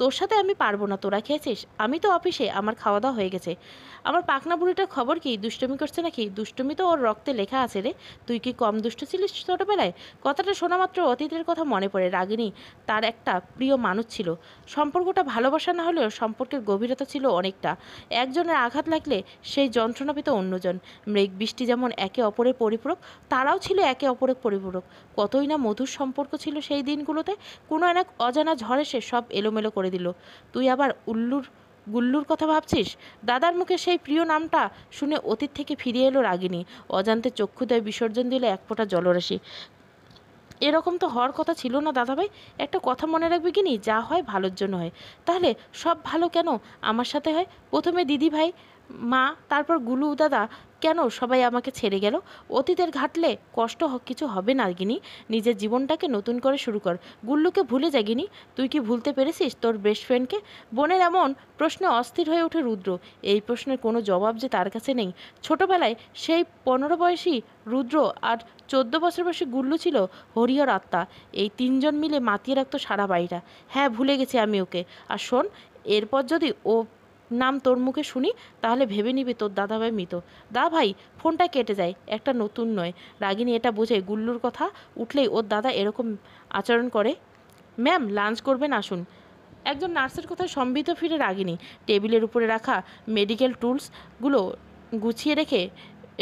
তোর সাথে আমি পারবো না। তোরা খেয়েছিস? আমি তো অফিসে, আমার খাওয়া দাওয়া হয়ে গেছে। আমার পাকনা বুড়িটার খবর কি? দুষ্টুমি করছে নাকি? দুষ্টুমি তো ওর রক্তে লেখা আছে রে। তুই কি কম দুষ্ট ছিলিস ছোটবেলায়? কথাটা শোনা মাত্র অতীতের কথা মনে পড়ে। রাগিনী তার একটা প্রিয় মানুষ ছিল। সম্পর্কটা ভালোবাসা না হলেও সম্পর্কের গভীরতা ছিল অনেকটা। একজনের আঘাত লাগলে সেই যন্ত্রণা পেত অন্যজন। মৃগ বৃষ্টি যেমন একে অপরের পরিপূরক, তারাও ছিল একে অপরের পরিপূরক। কতই না মধুর সম্পর্ক ছিল সেই দিনগুলোতে। কোনো এক অজানা ঝড় এসে সব এলোমেলো করে দিল। তুই আবার গুল্লুর কথা ভাবছিস? দাদার মুখে সেই প্রিয় নামটা শুনে অতীত থেকে ফিরিয়ে এলো রাগিনী। অজান্তে চক্ষুদয় বিসর্জন দিলে এক ফোঁটা জলরাশি। এরকম তো হওয়ার কথা ছিল না দাদাভাই। একটা কথা মনে রাখবে কি নি, যা হয় ভালোর জন্য হয়। তাহলে সব ভালো কেন আমার সাথে হয়? প্রথমে দিদি ভাই, মা, তারপর গুলু দাদা, কেন সবাই আমাকে ছেড়ে গেল? অতীতের ঘাটলে কিছু হবে না গিনি। নিজের জীবনটাকে নতুন করে শুরু কর। গুল্লুকে ভুলে যা গিনি। তুই কি ভুলতে পেরেছিস তোর বেস্ট ফ্রেন্ডকে? বোনের এমন প্রশ্নে অস্থির হয়ে ওঠে রুদ্র। এই প্রশ্নের কোনো জবাব যে তার কাছে নেই। ছোটবেলায় সেই 15 বয়সী রুদ্র আর 14 বছর বয়সী গুল্লু ছিল হরিহর আত্মা। এই তিনজন মিলে মাতিয়ে রাখতো সারা বাড়িটা। হ্যাঁ, ভুলে গেছি আমি ওকে। আর শোন, এরপর যদি ও নাম তোর মুখে শুনি, তাহলে ভেবে নিবি তোর দাদাভাই মৃত। দা ভাই, ফোনটা কেটে যায়। একটা নতুন নয়। রাগিনী এটা বোঝে গুল্লুর কথা উঠলেই ওর দাদা এরকম আচরণ করে। ম্যাম, লাঞ্চ করবেন, আসুন। একজন নার্সের কথায় সম্বিত ফিরে রাগিনী টেবিলের উপরে রাখা মেডিকেল টুলসগুলো গুছিয়ে রেখে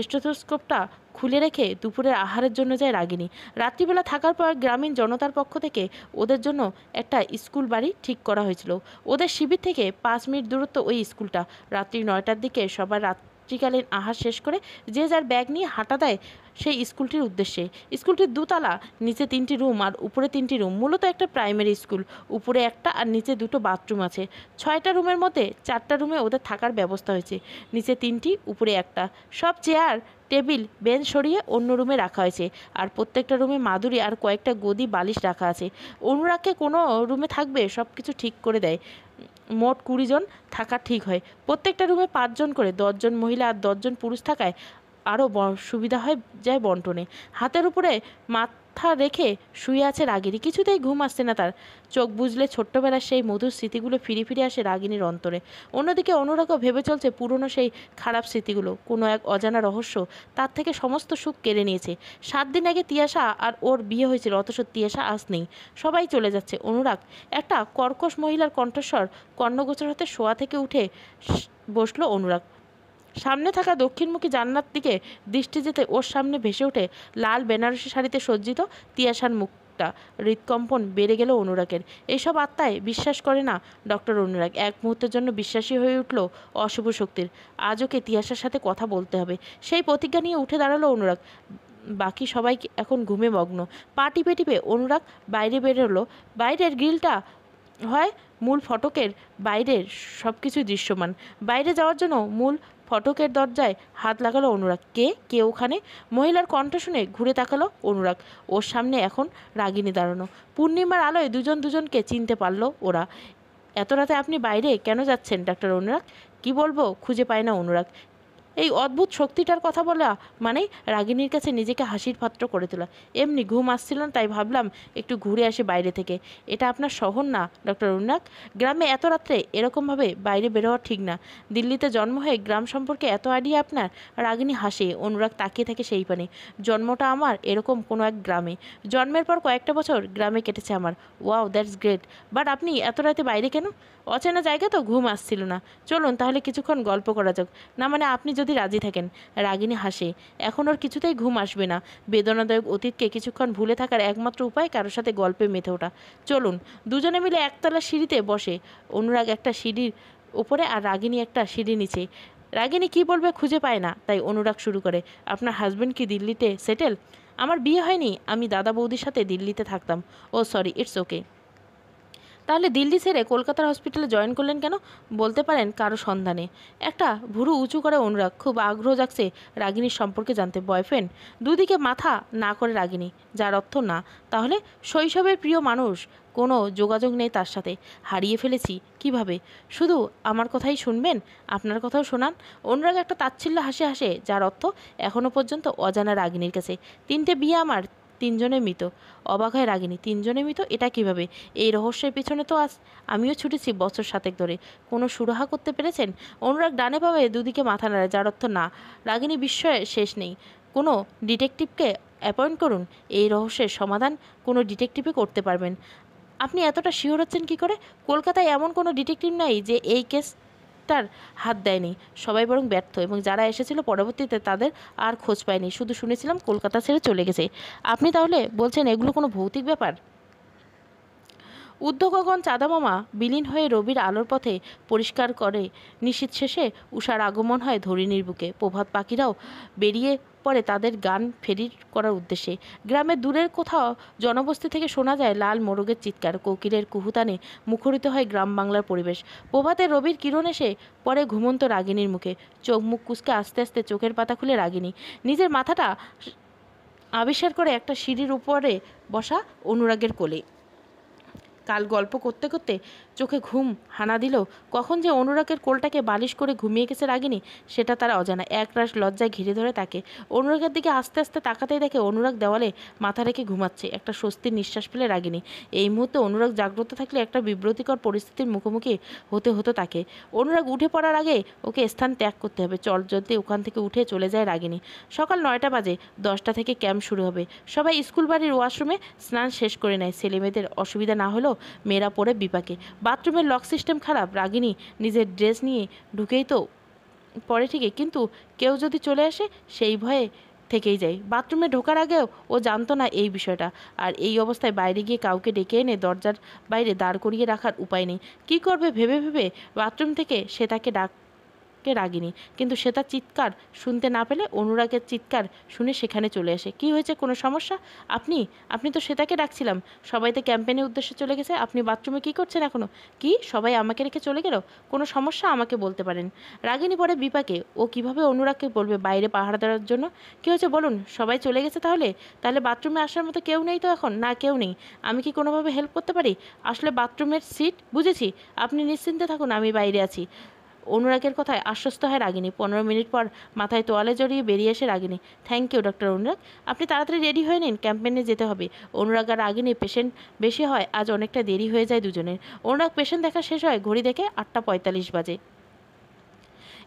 স্টেথোস্কোপটা খুলে রেখে দুপুরের আহারের জন্য যায় রাগিনী। রাত্রিবেলা থাকার পর গ্রামীণ জনতার পক্ষ থেকে ওদের জন্য একটা স্কুল বাড়ি ঠিক করা হয়েছিল। ওদের শিবির থেকে 5 মিনিট দূরত্ব ওই স্কুলটা। রাত্রি 9টার দিকে সবার রাত্রিকালীন আহার শেষ করে যে যার ব্যাগ নিয়ে হাঁটা দেয় সেই স্কুলটির উদ্দেশ্যে। স্কুলটির দুতলা, নিচে 3টি রুম আর উপরে 3টি রুম। মূলত একটা প্রাইমারি স্কুল। উপরে একটা আর নিচে 2টো বাথরুম আছে। 6টা রুমের মধ্যে 4টা রুমে ওদের থাকার ব্যবস্থা হয়েছে। নিচে 3টি, উপরে একটা। সব চেয়ার, টেবিল, বেঞ্চ সরিয়ে অন্য রুমে রাখা হয়েছে। আর প্রত্যেকটা রুমে মাদুরি আর কয়েকটা গদি বালিশ রাখা আছে। অনুরাগকে কোনো রুমে থাকবে সব কিছু ঠিক করে দেয়। মোট 20 জন থাকা ঠিক হয়। প্রত্যেকটা রুমে 5 জন করে, 10 জন মহিলা আর 10 জন পুরুষ থাকায় আরও সুবিধা হয় যায় বন্টনে। হাতের উপরে মাথা রেখে শুয়ে আছে রাগিনী। কিছুতেই ঘুম আসছে না তার। চোখ বুজলে ছোট্টবেলার সেই মধুর স্মৃতিগুলো ফিরে ফিরে আসে রাগিনীর অন্তরে। অন্যদিকে অনুরাগও ভেবে চলছে পুরনো সেই খারাপ স্মৃতিগুলো। কোনো এক অজানা রহস্য তার থেকে সমস্ত সুখ কেড়ে নিয়েছে। 7 দিন আগে তিয়াশা আর ওর বিয়ে হয়েছিল, অথচ তিয়াশা আজ নেই। সবাই চলে যাচ্ছে। অনুরাগ, একটা কর্কশ মহিলার কণ্ঠস্বর কর্ণগোচর হতে শোয়া থেকে উঠে বসলো অনুরাগ। সামনে থাকা দক্ষিণমুখী জানলার দিকে দৃষ্টি যেতে ওর সামনে ভেসে ওঠে লাল বেনারসি শাড়িতে সজ্জিত তিয়াশার মুখটা। হৃদকম্পন বেড়ে গেল অনুরাগের। এইসব আত্মায় বিশ্বাস করে না ডক্টর অনুরাগ। এক মুহূর্তের জন্য বিশ্বাসী হয়ে উঠল অশুভ শক্তির। আজ ওকে তিয়াশার সাথে কথা বলতে হবে। সেই প্রতিজ্ঞা নিয়ে উঠে দাঁড়ালো অনুরাগ। বাকি সবাই এখন ঘুমে মগ্ন। পা টিপে টিপে অনুরাগ বাইরে বেরোলো। বাইরের গ্রিলটা হয় মূল ফটকের বাইরের সব কিছুই দৃশ্যমান। বাইরে যাওয়ার জন্য মূল ফটকের দরজায় হাত লাগালো অনুরাগ। কে ওখানে? মহিলার কণ্ঠ শুনে ঘুরে তাকালো অনুরাগ। ওর সামনে এখন রাগিনী দাঁড়ানো। পূর্ণিমার আলোয় দুজনকে চিনতে পারলো ওরা। এত রাতে আপনি বাইরে কেন যাচ্ছেন ডাক্তার অনুরাগ? কি বলবো খুঁজে পায় না অনুরাগ। এই অদ্ভুত শক্তিটার কথা বলা মানে রাগিনীর কাছে নিজেকে হাসির পাত্র করে তোলা। এমনি ঘুম আসছিল না, তাই ভাবলাম একটু ঘুরে আসি বাইরে থেকে। এটা আপনার শহর না ডক্টর অনুরাগ। গ্রামে এত রাত্রে এরকমভাবে বাইরে বেরোয়া ঠিক না। দিল্লিতে জন্ম হয়ে গ্রাম সম্পর্কে এত আইডিয়া আপনার? রাগিনী হাসে। অনুরাগ তাকিয়ে থাকে সেই পানে। জন্মটা আমার এরকম কোনো এক গ্রামে। জন্মের পর কয়েকটা বছর গ্রামে কেটেছে আমার। Wow, that's great. বাট আপনি এত রাতে বাইরে কেন? অচেনা জায়গা তো, ঘুম আসছিল না। চলুন তাহলে কিছুক্ষণ গল্প করা যাক। না মানে আপনি যদি রাজি থাকেন। রাগিনী হাসে। এখন ওর কিছুতেই ঘুম আসবে না। বেদনাদায়ক অতীতকে কিছুক্ষণ ভুলে থাকার একমাত্র উপায় কারোর সাথে গল্পে মেতে ওঠা। চলুন। দুজনে মিলে একতলা সিঁড়িতে বসে। অনুরাগ একটা সিঁড়ির ওপরে আর রাগিনী একটা সিঁড়ি নিচে। রাগিনী কী বলবে খুঁজে পায় না, তাই অনুরাগ শুরু করে। আপনার হাজব্যান্ড কি দিল্লিতে সেটেল? আমার বিয়ে হয়নি। আমি দাদা বৌদির সাথে দিল্লিতে থাকতাম। ও সরি, ইটস ওকে। তাহলে দিল্লি ছেড়ে কলকাতার হসপিটালে জয়েন করলেন কেন? বলতে পারেন কারো সন্ধানে। একটা ভুরু উঁচু করে অনুরাগ। খুব আগ্রহ জাগছে রাগিনীর সম্পর্কে জানতে। বয়ফ্রেন্ড? দুদিকে মাথা না করে রাগিনী, যার অর্থ না। তাহলে শৈশবের প্রিয় মানুষ? কোনো যোগাযোগ নেই তার সাথে। হারিয়ে ফেলেছি। কিভাবে? শুধু আমার কথাই শুনবেন? আপনার কথাও শোনান। অনুরাগ একটা তাচ্ছিল্য হাসে হাসে, যার অর্থ এখনও পর্যন্ত অজানা রাগিনীর কাছে। 3টে বিয়ে আমার, তিনজনে মৃত। অবাক হয় রাগিনী। তিনজনে মৃত? এটা কিভাবে? এই রহস্যের পিছনে তো আজ আমিও ছুটেছি বছর সাতেক ধরে। কোনো সুরাহা করতে পেরেছেন? অনুরাগ ডানে বামে দুদিকে মাথা নাড়ে, যার অর্থ না। রাগিনী বিস্ময়ে শেষ নেই। কোনো ডিটেকটিভকে অ্যাপয়েন্ট করুন। এই রহস্যের সমাধান কোনো ডিটেকটিভই করতে পারবেন। আপনি এতটা শিওর হচ্ছেন কী করে? কলকাতায় এমন কোনো ডিটেকটিভ নাই যে এই কেসটার হাত দেয়নি। সবাই বরং ব্যর্থ, এবং যারা এসেছিল পরবর্তীতে তাদের আর খোঁজ পায়নি। শুধু শুনেছিলাম কলকাতা ছেড়ে চলে গেছে। আপনি তাহলে বলছেন এগুলো কোনো ভৌতিক ব্যাপার? ঊর্ধ্বগগন চাঁদামামা বিলীন হয়ে রবির আলোর পথে পরিষ্কার করে নিশীথ শেষে উষার আগমন হয় ধরিণীর বুকে। প্রভাত পাখিরাও বেরিয়ে পড়ে তাদের গান ফেরি করার উদ্দেশ্যে। গ্রামের দূরের কোথাও জনবস্তি থেকে শোনা যায় লাল মোরগের চিৎকার, কোকিলের কুহুতানে মুখরিত হয় গ্রাম বাংলার পরিবেশ। প্রভাতে রবির কিরণ এসে পড়ে ঘুমন্ত রাগিনীর মুখে। চোখ মুখ কুঁচকে আস্তে আস্তে চোখের পাতা খুলে রাগিনী নিজের মাথাটা আবিষ্কার করে একটা সিঁড়ির উপরে বসা অনুরাগের কোলে। কাল গল্প করতে করতে চোখে ঘুম হানা দিলেও কখন যে অনুরাগের কোলটাকে বালিশ করে ঘুমিয়ে গেছে রাগিনী সেটা তার অজানা। একরাশ লজ্জায় ঘিরে ধরে তাকে। অনুরাগের দিকে আস্তে আস্তে তাকাতেই দেখে অনুরাগ দেওয়ালে মাথা রেখে ঘুমাচ্ছে। একটা স্বস্তির নিঃশ্বাস ফেলে রাগিনী। এই মুহূর্তে অনুরাগ জাগ্রত থাকলে একটা বিব্রতিকর পরিস্থিতির মুখোমুখি হতে হতো তাকে। অনুরাগ উঠে পড়ার আগে ওকে স্থান ত্যাগ করতে হবে। চটজলদি ওখান থেকে উঠে চলে যায় রাগিনী। সকাল 9টা বাজে। 10টা থেকে ক্যাম্প শুরু হবে। সবাই স্কুল বাড়ির ওয়াশরুমে স্নান শেষ করে নেয়। ছেলেমেয়েদের অসুবিধা না হলেও মেয়েরা পড়ে বিপাকে। বাথরুমের লক সিস্টেম খারাপ। রাগিনী নিজের ড্রেস নিয়ে ঢুকেই তো পরে ঠিকই, কিন্তু কেউ যদি চলে আসে সেই ভয়ে থেকেই যায়। বাথরুমে ঢোকার আগেও ও জানতো না এই বিষয়টা। আর এই অবস্থায় বাইরে গিয়ে কাউকে ডেকে এনে দরজার বাইরে দাঁড় করিয়ে রাখার উপায় নেই। কী করবে ভেবে ভেবে বাথরুম থেকে সে তাকে রাগিনী, কিন্তু সে তার চিৎকার শুনতে না পেলে অনুরাগের চিৎকার শুনে সেখানে চলে আসে। কি হয়েছে? কোনো সমস্যা? আপনি আপনি তো শ্বেতাকে ডাকছিলাম। সবাই তো ক্যাম্পেইনের উদ্দেশ্যে চলে গেছে। আপনি বাথরুমে কি করছেন এখনো? কি সবাই আমাকে রেখে চলে গেল? কোনো সমস্যা? আমাকে বলতে পারেন। রাগিনী পরে বিপাকে। ও কিভাবে অনুরাগকে বলবে বাইরে পাহারা দেওয়ার জন্য? কি হয়েছে বলুন। সবাই চলে গেছে তাহলে? তাহলে বাথরুমে আসার মতো কেউ নেই তো এখন? না, কেউ নেই। আমি কি কোনোভাবে হেল্প করতে পারি? আসলে বাথরুমের সিট। বুঝেছি, আপনি নিশ্চিন্তে থাকুন, আমি বাইরে আছি। অনুরাগের কথায় আশ্বস্ত হয় রাগিনী। 15 মিনিট পর মাথায় তোয়ালে জড়িয়ে বেরিয়ে এসে রাগিনী। থ্যাংক ইউ ডক্টর অনুরাগ। আপনি তাড়াতাড়ি রেডি হয়ে নিন, ক্যাম্পেইনে যেতে হবে। অনুরাগ আর রাগিনী পেশেন্ট বেশি হয় আজ অনেকটা দেরি হয়ে যায় দুজনের। অনুরাগ পেশেন্ট দেখা শেষ হয় ঘড়ি দেখে 8টা 45 বাজে।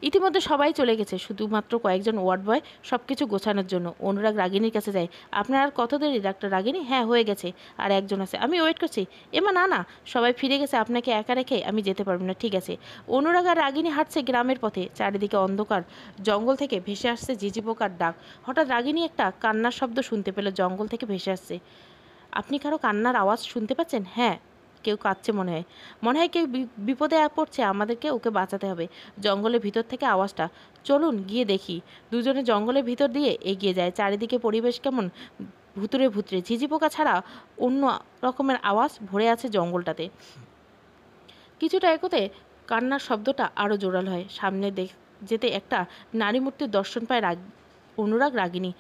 ইতিমধ্যে সবাই চলে গেছে, শুধুমাত্র কয়েকজন ওয়ার্ড বয় সব কিছু গোছানোর জন্য। অনুরাগ রাগিনীর কাছে যায়। আপনার আর কত দেরি ডাক্তার? রাগিনী, হ্যাঁ হয়ে গেছে, আর একজন আছে, আমি ওয়েট করছি। এমা না না, সবাই ফিরে গেছে, আপনাকে একা রেখে আমি যেতে পারবো না। ঠিক আছে। অনুরাগ আর রাগিনী হাঁটছে গ্রামের পথে। চারিদিকে অন্ধকার। জঙ্গল থেকে ভেসে আসছে ঝিঝি পোকার ডাক। হঠাৎ রাগিনী একটা কান্নার শব্দ শুনতে পেল জঙ্গল থেকে ভেসে আসছে। আপনি কারো কান্নার আওয়াজ শুনতে পাচ্ছেন? হ্যাঁ, কেউ কাঁদছে মনে হয়। মনে হয় কেউ বিপদে পড়ছে, আমাদেরকে ওকে বাঁচাতে হবে। জঙ্গলের ভিতর থেকে আওয়াজটা। চলুন গিয়ে দেখি। দুজনে জঙ্গলের ভিতর দিয়ে এগিয়ে যায়। চারিদিকে পরিবেশ কেমন ভুতুরে ভুতুরে। ঝিঝি পোকা ছাড়া অন্য রকমের আওয়াজ ভরে আছে জঙ্গলটাতে। কিছুটা এগোতে কান্নার শব্দটা আরও জোরাল হয়। সামনে যেতে একটা নারী মূর্তির দর্শন পায় অনুরাগ। রাগিনী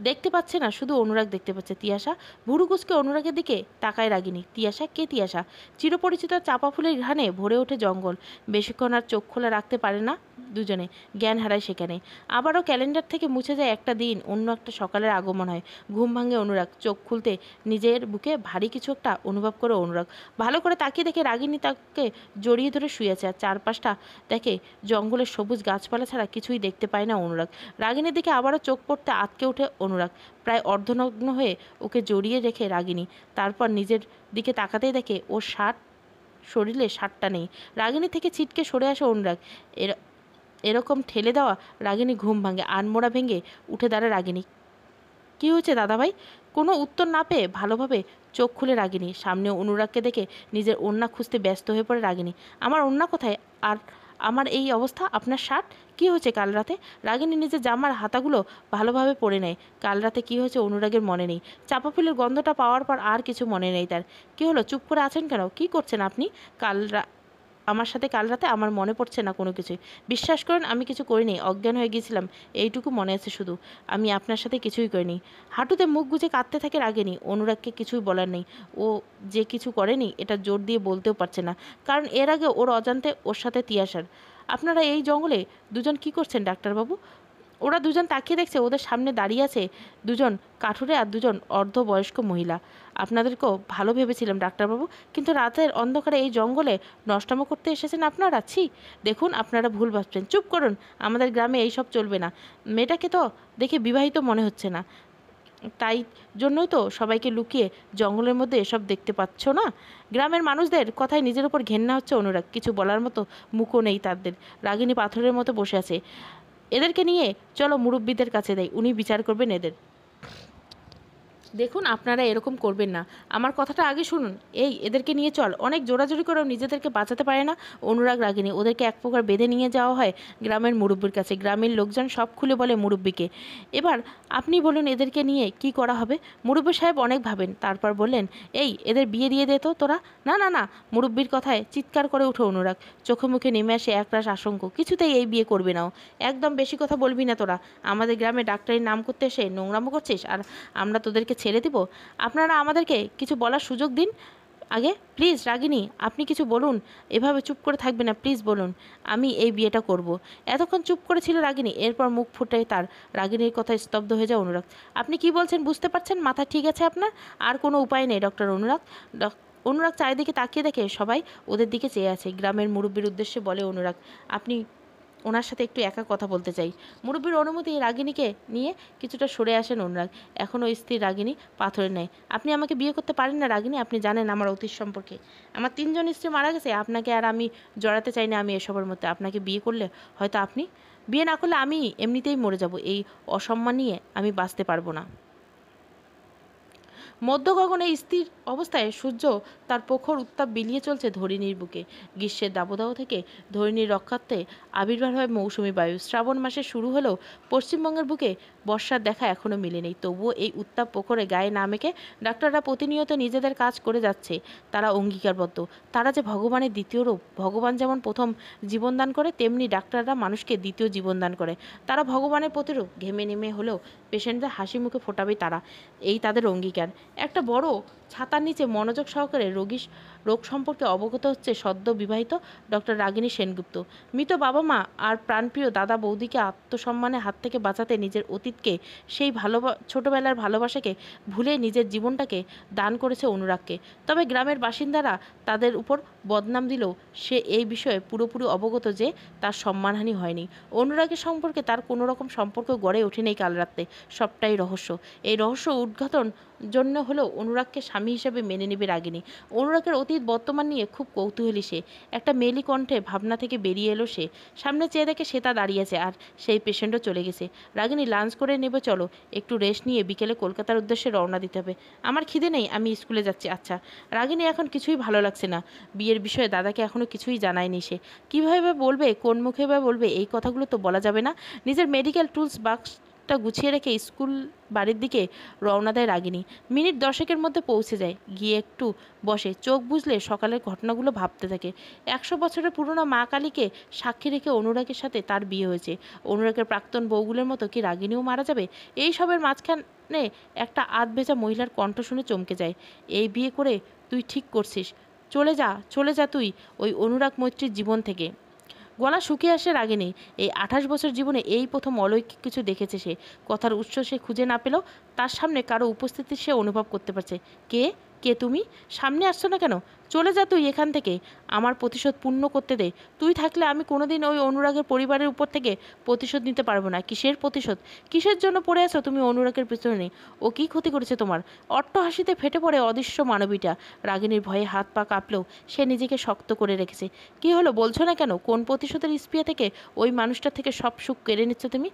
দেখতে পাচ্ছে না, শুধু অনুরাগ দেখতে পাচ্ছে। তিয়াশা। ভুরু কুচকে অনুরাগের দিকে তাকায় রাগিনী। তিয়াশা? কে তিয়াশা? চিরপরিচিত চাপা ফুলের ঘ্রাণে ভরে ওঠে জঙ্গল। বেশিক্ষণ আর চোখ খোলা রাখতে পারে না দুজনে। জ্ঞান হারায় সেখানে। আবারও ক্যালেন্ডার থেকে মুছে যায় একটা দিন, অন্য একটা সকালের আগমন হয়। ঘুম ভাঙে অনুরাগ। চোখ খুলতে নিজের বুকে ভারী কিছু একটা অনুভব করে অনুরাগ। ভালো করে তাকিয়ে দেখে রাগিনী তাকে জড়িয়ে ধরে শুয়ে আছে। আর চারপাশটা দেখে জঙ্গলের সবুজ গাছপালা ছাড়া কিছুই দেখতে পায় না অনুরাগ। রাগিনীর দিকে আবারও চোখ পড়তে আটকে ওঠে অনুরাগ। প্রায় অর্ধনগ্ন হয়ে ওকে জড়িয়ে রেখে রাগিনী তারপর নিজের দিকে তাকাতেই দেখে ওর শরীরে শার্টটা নেই। রাগিনী থেকে ছিটকে সরে আসে অনুরাগ। এরকম ঠেলে দেওয়া রাগিনী ঘুম ভাঙে। আনমোড়া ভেঙে উঠে দাঁড়ায় রাগিনী। কী হয়েছে দাদাভাই? কোনো উত্তর না পেয়ে ভালোভাবে চোখ খুলে রাগিনী। সামনে অনুরাগকে দেখে নিজের ওড়না খুঁজতে ব্যস্ত হয়ে পড়ে রাগিনী। আমার ওড়না কোথায়? আর আমার এই অবস্থা? আপনার শার্ট? কী হয়েছে কাল রাতে? রাগিনী নিজের জামার হাতাগুলো ভালোভাবে পরে নেয়। কাল রাতে কী হয়েছে অনুরাগের মনে নেই। চাপা ফুলের গন্ধটা পাওয়ার পর আর কিছু মনে নেই তার। কী হলো? চুপ করে আছেন কেন? কী করছেন আপনি? আমার সাথে কাল রাতে আমার মনে পড়ছে না কোনো কিছুই। বিশ্বাস করেন আমি কিছু করিনি, অজ্ঞান হয়ে গিয়েছিলাম, এইটুকু মনে আছে শুধু। আমি আপনার সাথে কিছুই করিনি। হাঁটুতে মুখ গুজে কাঁদতে থাকে রাগিনী। অনুরাগকে কিছুই বলার নেই। ও যে কিছু করেনি এটা জোর দিয়ে বলতেও পারছে না, কারণ এর আগে ওর অজান্তে ওর সাথে তিয়াশার। আপনারা এই জঙ্গলে দুজন কি করছেন ডাক্তারবাবু? ওরা দুজন তাকিয়ে দেখছে ওদের সামনে দাঁড়িয়ে আছে দুজন কাঠুরে আর দুজন অর্ধবয়স্ক মহিলা। আপনাদেরকেও ভালো ভেবেছিলাম ডাক্তারবাবু, কিন্তু রাতের অন্ধকারে এই জঙ্গলে নষ্টামো করতে এসেছেন আপনারা। ছি, দেখুন আপনারা ভুল ভাবছেন। চুপ করুন, আমাদের গ্রামে এইসব চলবে না। মেয়েটাকে তো দেখে বিবাহিত মনে হচ্ছে না, তাই জন্যই তো সবাইকে লুকিয়ে জঙ্গলের মধ্যে এসব দেখতে পাচ্ছ না। গ্রামের মানুষদের কথায় নিজের ওপর ঘেন্না হচ্ছে অনুরাগ। কিছু বলার মতো মুখও নেই তাদের। রাগিনী পাথরের মতো বসে আছে। এদেরকে নিয়ে চলো মুরব্বীদের কাছে দেয়, উনি বিচার করবেন এদের। দেখুন আপনারা এরকম করবেন না, আমার কথাটা আগে শুনুন। এই এদেরকে নিয়ে চল। অনেক জোরাজোরি করেও নিজেদেরকে বাঁচাতে পারে না অনুরাগ রাগিনী। ওদেরকে এক প্রকার বেঁধে নিয়ে যাওয়া হয় গ্রামের মুরব্বির কাছে। গ্রামের লোকজন সব খুলে বলে মুরব্বিকে। এবার আপনি বলুন এদেরকে নিয়ে কি করা হবে। মুরব্বি সাহেব অনেক ভাবেন, তারপর বললেন, এই এদের বিয়ে দিয়ে দে তো তোরা। না না না, মুরব্বির কথায় চিৎকার করে উঠে অনুরাগ। চোখে মুখে নেমে আসে একরাশ আশঙ্ক। কিছুতেই এই বিয়ে করবে না ও। একদম বেশি কথা বলবি না তোরা। আমাদের গ্রামে ডাক্তারির নাম করতে এসে নোংরামো করছিস, আর আমরা তোদেরকে ছেড়ে দিব? আপনারা আমাদেরকে কিছু বলার সুযোগ দিন আগে, প্লিজ। রাগিনী আপনি কিছু বলুন, এভাবে চুপ করে থাকবে না, প্লিজ বলুন। আমি এই বিয়েটা করব। এতক্ষণ চুপ করেছিল রাগিনী, এরপর মুখ ফুটে তার। রাগিনীর কথায় স্তব্ধ হয়ে যায় অনুরাগ। আপনি কি বলছেন বুঝতে পারছেন? মাথা ঠিক আছে আপনার? আর কোনো উপায় নেই ডক্টর অনুরাগ। অনুরাগ চারিদিকে তাকিয়ে দেখে সবাই ওদের দিকে চেয়ে আছে। গ্রামের মুরব্বীর উদ্দেশ্যে বলে অনুরাগ, আপনি ওনার সাথে একটু একা কথা বলতে চাই। মুরব্বীর অনুমতি রাগিনীকে নিয়ে কিছুটা সরে আসেন অনুরাগ। এখনও স্থির রাগিনী পাথরে নেয়। আপনি আমাকে বিয়ে করতে পারেন না রাগিনী। আপনি জানেন আমার অতীত সম্পর্কে। আমার 3জন স্ত্রী মারা গেছে। আপনাকে আর আমি জড়াতে চাই না আমি এসবের মধ্যে। আপনাকে বিয়ে করলে হয়তো আপনি, বিয়ে না করলে আমি এমনিতেই মরে যাব। এই অসম্মান নিয়ে আমি বাঁচতে পারবো না। মধ্য গগনে স্থির অবস্থায় সূর্য তার প্রখর উত্তাপ বিলিয়ে চলছে ধরিণীর বুকে। গ্রীষ্মের দাবদাহ থেকে ধরিণীর রক্ষার্থে আবির্ভাব হয় মৌসুমি বায়ু। শ্রাবণ মাসে শুরু হলেও পশ্চিমবঙ্গের বুকে বর্ষার দেখা এখনও মেলেনি। তবুও এই উত্তাপ প্রখরে গায়ে না মেখে ডাক্তাররা প্রতিনিয়ত নিজেদের কাজ করে যাচ্ছে। তারা অঙ্গীকারবদ্ধ, তারা যে ভগবানের দ্বিতীয় রূপ। ভগবান যেমন প্রথম জীবনদান করে, তেমনি ডাক্তাররা মানুষকে দ্বিতীয় জীবনদান করে। তারা ভগবানের প্রতিরূপ। ঘেমে নেমে হলেও পেশেন্টদের হাসি মুখে ফোটাবে তারা, এই তাদের অঙ্গীকার। একটা বড় ছাতার নিচে মনোযোগ সহকারে রোগ সম্পর্কে অবগত হচ্ছে সদ্য বিবাহিত ডক্টর রাগিনী সেনগুপ্ত। মৃত বাবা মা আর প্রাণপ্রিয় দাদা বৌদিকে আত্মসম্মানের হাত থেকে বাঁচাতে নিজের অতীতকে, সেই ছোটবেলার ভালোবাসাকে ভুলে নিজের জীবনটাকে দান করেছে অনুরাগকে। তবে গ্রামের বাসিন্দারা তাদের উপর বদনাম দিলেও সে এই বিষয়ে পুরোপুরি অবগত যে তার সম্মানহানি হয়নি। অনুরাগের সম্পর্কে তার কোনো রকম সম্পর্ক গড়ে ওঠেনি কাল রাতে। সবটাই রহস্য। এই রহস্য উদ্ঘাটন জন্য হলেও অনুরাগকে স্বামী হিসেবে মেনে নেবে রাগিনী। অনুরাগের অতীত বর্তমান নিয়ে খুব কৌতূহলী সে। একটা মেলি কণ্ঠে ভাবনা থেকে বেরিয়ে এলো সে। সামনে চেয়ে দেখে শ্বেতা দাঁড়িয়েছে, আর সেই পেশেন্টও চলে গেছে। রাগিনী, লাঞ্চ করে নেবে চলো, একটু রেস্ট নিয়ে বিকেলে কলকাতার উদ্দেশ্যে রওনা দিতে হবে। আমার খিদে নেই, আমি স্কুলে যাচ্ছি। আচ্ছা। রাগিনী এখন কিছুই ভালো লাগছে না। বিয়ের বিষয়ে দাদাকে এখনও কিছুই জানায়নি সে। কীভাবে বলবে, কোন মুখে বা বলবে, এই কথাগুলো তো বলা যাবে না। নিজের মেডিকেল টুলস বাক্সটা গুছিয়ে রেখে স্কুল বাড়ির দিকে রওনা দেয় রাগিনী। মিনিট 10-এর মধ্যে পৌঁছে যায়। গিয়ে একটু বসে চোখ বুঝলে সকালের ঘটনাগুলো ভাবতে থাকে। 100 বছরের পুরনো মা কালীকে সাক্ষী রেখে অনুরাগের সাথে তার বিয়ে হয়েছে। অনুরাগের প্রাক্তন বউগুলোর মতো কি রাগিনীও মারা যাবে? এই সবের মাঝখানে একটা আধভেজা মহিলার কণ্ঠ শুনে চমকে যায়। এই বিয়ে করে তুই ঠিক করছিস? চলে যা, চলে যা তুই ওই অনুরাগ মৈত্রীর জীবন থেকে। গলা শুকিয়ে আসে রাগিনী। এই 28 বছর জীবনে এই প্রথম অলৌকিক কিছু দেখেছে সে। কথার উৎস সে খুঁজে না পেলেও তার সামনে কারো উপস্থিতি সে অনুভব করতে পারছে। কে কে তুমি? সামনে আসছো না কেন? চলে যা তুই এখান থেকে। আমার প্রতিশোধ পূর্ণ করতে দে। তুই থাকলে আমি কোনোদিন ওই অনুরাগের পরিবারের উপর থেকে প্রতিশোধ নিতে পারবো না। কিসের প্রতিশোধ? কিসের জন্য পড়ে আছো তুমি অনুরাগের পেছনে? ও কি ক্ষতি করেছে তোমার? অট্টহাসিতে ফেটে পড়ে অদৃশ্য মানবীটা। রাগিনীর ভয়ে হাত পা কাঁপলেও সে নিজেকে শক্ত করে রেখেছে। কি হলো বলছো না কেন? কোন প্রতিশোধের স্পৃহা থেকে ওই মানুষটা থেকে সব সুখ কেড়ে নিচ্ছ তুমি?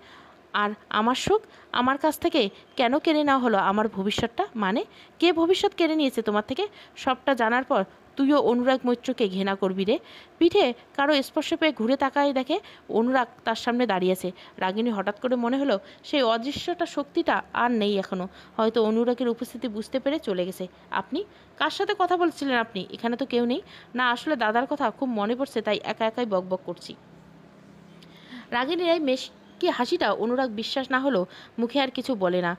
আর আমার সুখ আমার কাছ থেকে কেন কেড়ে নেওয়া হলো? আমার ভবিষ্যৎটা? মানে কে ভবিষ্যৎ কেড়ে নিয়েছে তোমার থেকে? সবটা জানার পর তুইও অনুরাগ মৈত্রকে ঘৃণা করবি রে? পিঠে কারো স্পর্শ পেয়ে ঘুরে তাকায় দেখে অনুরাগ তার সামনে দাঁড়িয়েছে। রাগিনী হঠাৎ করে মনে হলো সেই অদৃশ্যটা শক্তিটা আর নেই এখনও। হয়তো অনুরাগের উপস্থিতি বুঝতে পেরে চলে গেছে। আপনি কার সাথে কথা বলছিলেন আপনি? এখানে তো কেউ নেই। না, আসলে দাদার কথা খুব মনে পড়ছে, তাই একা একাই বকবক করছি। রাগিনীর এই মেশকি হাসিটা অনুরাগ বিশ্বাস না হলেও মুখে আর কিছু বলে না।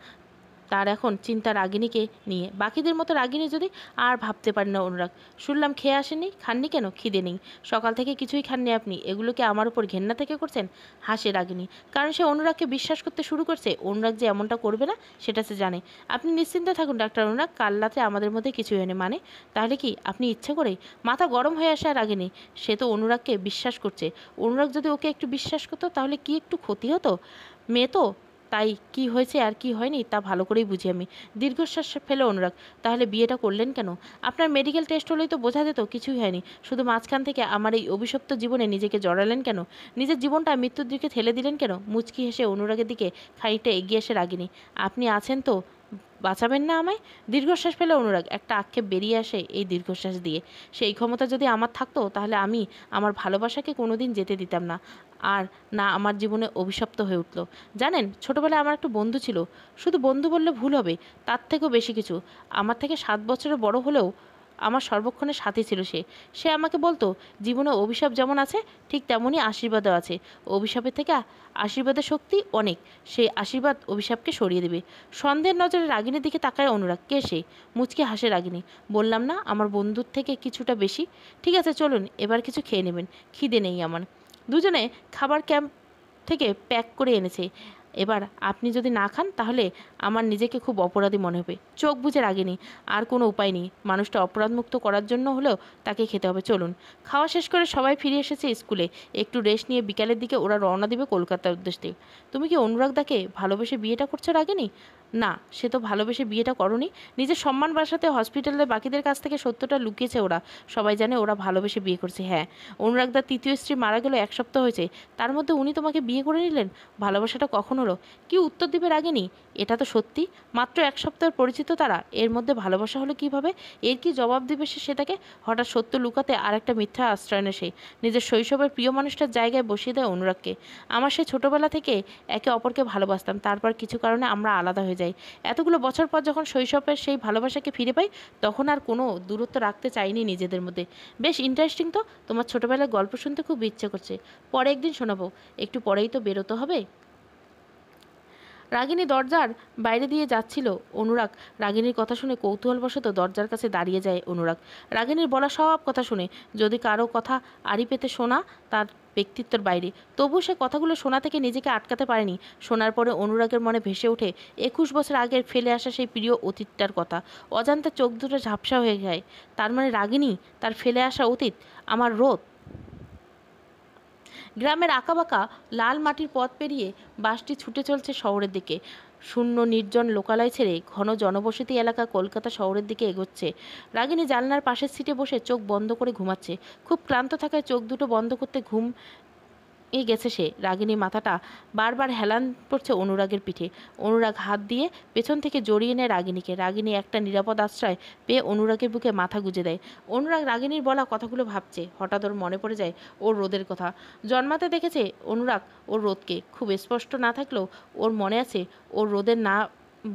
তার এখন চিন্তা রাগিনীকে নিয়ে। বাকিদের মতো রাগিনী যদি আর ভাবতে পারে না অনুরাগ। শুনলাম খেয়ে আসেনি, খাননি কেন? খিদে নেই, সকাল থেকে কিছুই খাননি আপনি, এগুলোকে আমার উপর ঘেন্না থেকে করছেন? হাসে রাগিনী, কারণ সে অনুরাগকে বিশ্বাস করতে শুরু করছে। অনুরাগ যে এমনটা করবে না সেটা সে জানে। আপনি নিশ্চিন্তে থাকুন ডাক্তার অনুরাগ, কাল রাতে আমাদের মধ্যে কিছু হয়নি। মানে তাহলে কি আপনি ইচ্ছে করেই? মাথা গরম হয়ে আসে রাগিনী। সে তো অনুরাগকে বিশ্বাস করছে। অনুরাগ যদি ওকে একটু বিশ্বাস করতো তাহলে কি একটু ক্ষতি হতো? মেয়ে তো, তাই কি হয়েছে আর কি হয়নি তা ভালো করেই বুঝি আমি। দীর্ঘশ্বাস ফেলে অনুরাগ, তাহলে বিয়েটা করলেন কেন? আপনার মেডিকেল টেস্ট হলেই তো বোঝা যেত কিছুই হয়নি, শুধু মাঝখান থেকে আমার এই অভিশপ্ত জীবনে নিজেকে জড়ালেন কেন? নিজের জীবনটা মৃত্যুর দিকে ঠেলে দিলেন কেন? মুচকি হেসে অনুরাগের দিকে খানিকটা এগিয়ে এসে রাগিনী, আপনি আছেন তো, বাঁচাবেন না আমায়? দীর্ঘশ্বাস ফেলে অনুরাগ, একটা আক্ষেপ বেরিয়ে আসে এই দীর্ঘশ্বাস দিয়ে। সেই ক্ষমতা যদি আমার থাকতো তাহলে আমি আমার ভালোবাসাকে কোনোদিন যেতে দিতাম না, আর না আমার জীবনে অভিশপ্ত হয়ে উঠল। জানেন, ছোটবেলায় আমার একটা বন্ধু ছিল, শুধু বন্ধু বললে ভুল হবে, তার থেকেও বেশি কিছু। আমার থেকে 7 বছরের বড় হলেও আমার সর্বক্ষণের সাথী ছিল সে। সে আমাকে বলতো, জীবনে অভিশাপ যেমন আছে ঠিক তেমনই আশীর্বাদও আছে। অভিশাপের থেকে আশীর্বাদের শক্তি অনেক, সেই আশীর্বাদ অভিশাপকে সরিয়ে দেবে। সন্দেহের নজরে রাগিনীর দিকে তাকায় অনুরাগ। কে সে? মুচকে হাসে রাগিনী, বললাম না আমার বন্ধুর থেকে কিছুটা বেশি। ঠিক আছে চলুন, এবার কিছু খেয়ে নেবেন, খিদে নেই আমার। দুজনে খাবার ক্যাম্প থেকে প্যাক করে এনেছে। এবার আপনি যদি না খান তাহলে আমার নিজেকে খুব অপরাধী মনে হবে। চোখ বুজে রাগিনি, আর কোনো উপায় নেই, মানুষটা অপরাধমুক্ত করার জন্য হলেও তাকে খেতে হবে। চলুন। খাওয়া শেষ করে সবাই ফিরে এসেছে স্কুলে। একটু রেস্ট নিয়ে বিকালের দিকে ওরা রওনা দেবে কলকাতার উদ্দেশ্যে। তুমি কি অনুরাগদাকে ভালোবেসে বিয়েটা করছো রাগিনী? না, সে তো ভালোবেসে বিয়েটা করনি, নিজের সম্মান বাঁচাতে হসপিটালে বাকিদের কাছ থেকে সত্যটা লুকিয়েছে ওরা। সবাই জানে ওরা ভালোবেসে বিয়ে করছে। হ্যাঁ, অনুরাগদার তৃতীয় স্ত্রী মারা গেল 1 সপ্তাহ হয়েছে, তার মধ্যে উনি তোমাকে বিয়ে করে নিলেন? ভালোবাসাটা কখন হলো? কি উত্তর দিবে রাগিনী? এটা তো সত্যি, মাত্র 1 সপ্তাহের পরিচিত তারা, এর মধ্যে ভালোবাসা হলো কিভাবে? এর কি জবাব দিবে সে তাকে? হঠাৎ সত্য লুকাতে আর একটা মিথ্যা আশ্রয় নেয় সে। নিজের শৈশবের প্রিয় মানুষটার জায়গায় বসিয়ে দেয় অনুরাগকে। আমার সেই ছোটবেলা থেকে একে অপরকে ভালোবাসতাম, তারপর কিছু কারণে আমরা আলাদা হয়ে যাই। এতগুলো বছর পর যখন শৈশবের সেই ভালোবাসাকে ফিরে পাই, তখন আর কোনো দূরত্ব রাখতে চাইনি নিজেদের মধ্যে। বেশ ইন্টারেস্টিং তো, তোমার ছোটবেলার গল্প শুনতে খুব ইচ্ছে করছে, পরে একদিন শোনাবো। একটু পরেই তো বেরোতে হবে। রাগিনী দরজার বাইরে দিয়ে যাচ্ছিল। অনুরাগ রাগিনীর কথা শুনে কৌতূহলবশত দরজার কাছে দাঁড়িয়ে যায় অনুরাগ। রাগিনীর বলা সব কথা শুনে, যদি কারো কথা আড়ি পেতে শোনা তার ব্যক্তিত্বের বাইরে, তবু সে কথাগুলো শোনা থেকে নিজেকে আটকাতে পারেনি। শোনার পরে অনুরাগের মনে ভেসে ওঠে 21 বছর আগের ফেলে আসা সেই প্রিয় অতীতটার কথা। অজান্তে চোখ দুটো ঝাপসা হয়ে যায়। তার মানে রাগিনী, তার ফেলে আসা অতীত, আমার রোধ। গ্রামের আঁকাবাঁকা লাল মাটির পথ পেরিয়ে বাসটি ছুটে চলছে শহরের দিকে। শূন্য নির্জন লোকালয় ছেড়ে ঘন জনবসতি এলাকা কলকাতা শহরের দিকে এগোচ্ছে। রাগিনী জানলার পাশের সিটে বসে চোখ বন্ধ করে ঘুমাচ্ছে। খুব ক্লান্ত থাকায় চোখ দুটো বন্ধ করতে ঘুম গেছে সে। রাগিনী মাথাটা বারবার হেলান পড়ছে অনুরাগের পিঠে। অনুরাগ হাত দিয়ে পেছন থেকে জড়িয়ে নেয় রাগিনীকে। রাগিনী একটা নিরাপদ আশ্রয় পেয়ে অনুরাগের বুকে মাথা গুজে দেয়। অনুরাগ রাগিনীর বলা কথাগুলো ভাবছে। হঠাৎ ওর মনে পড়ে যায় ওর রোদের কথা। জন্মাতে দেখেছে অনুরাগ ওর রোদকে, খুব স্পষ্ট না থাকলেও ওর মনে আছে ওর রোদের না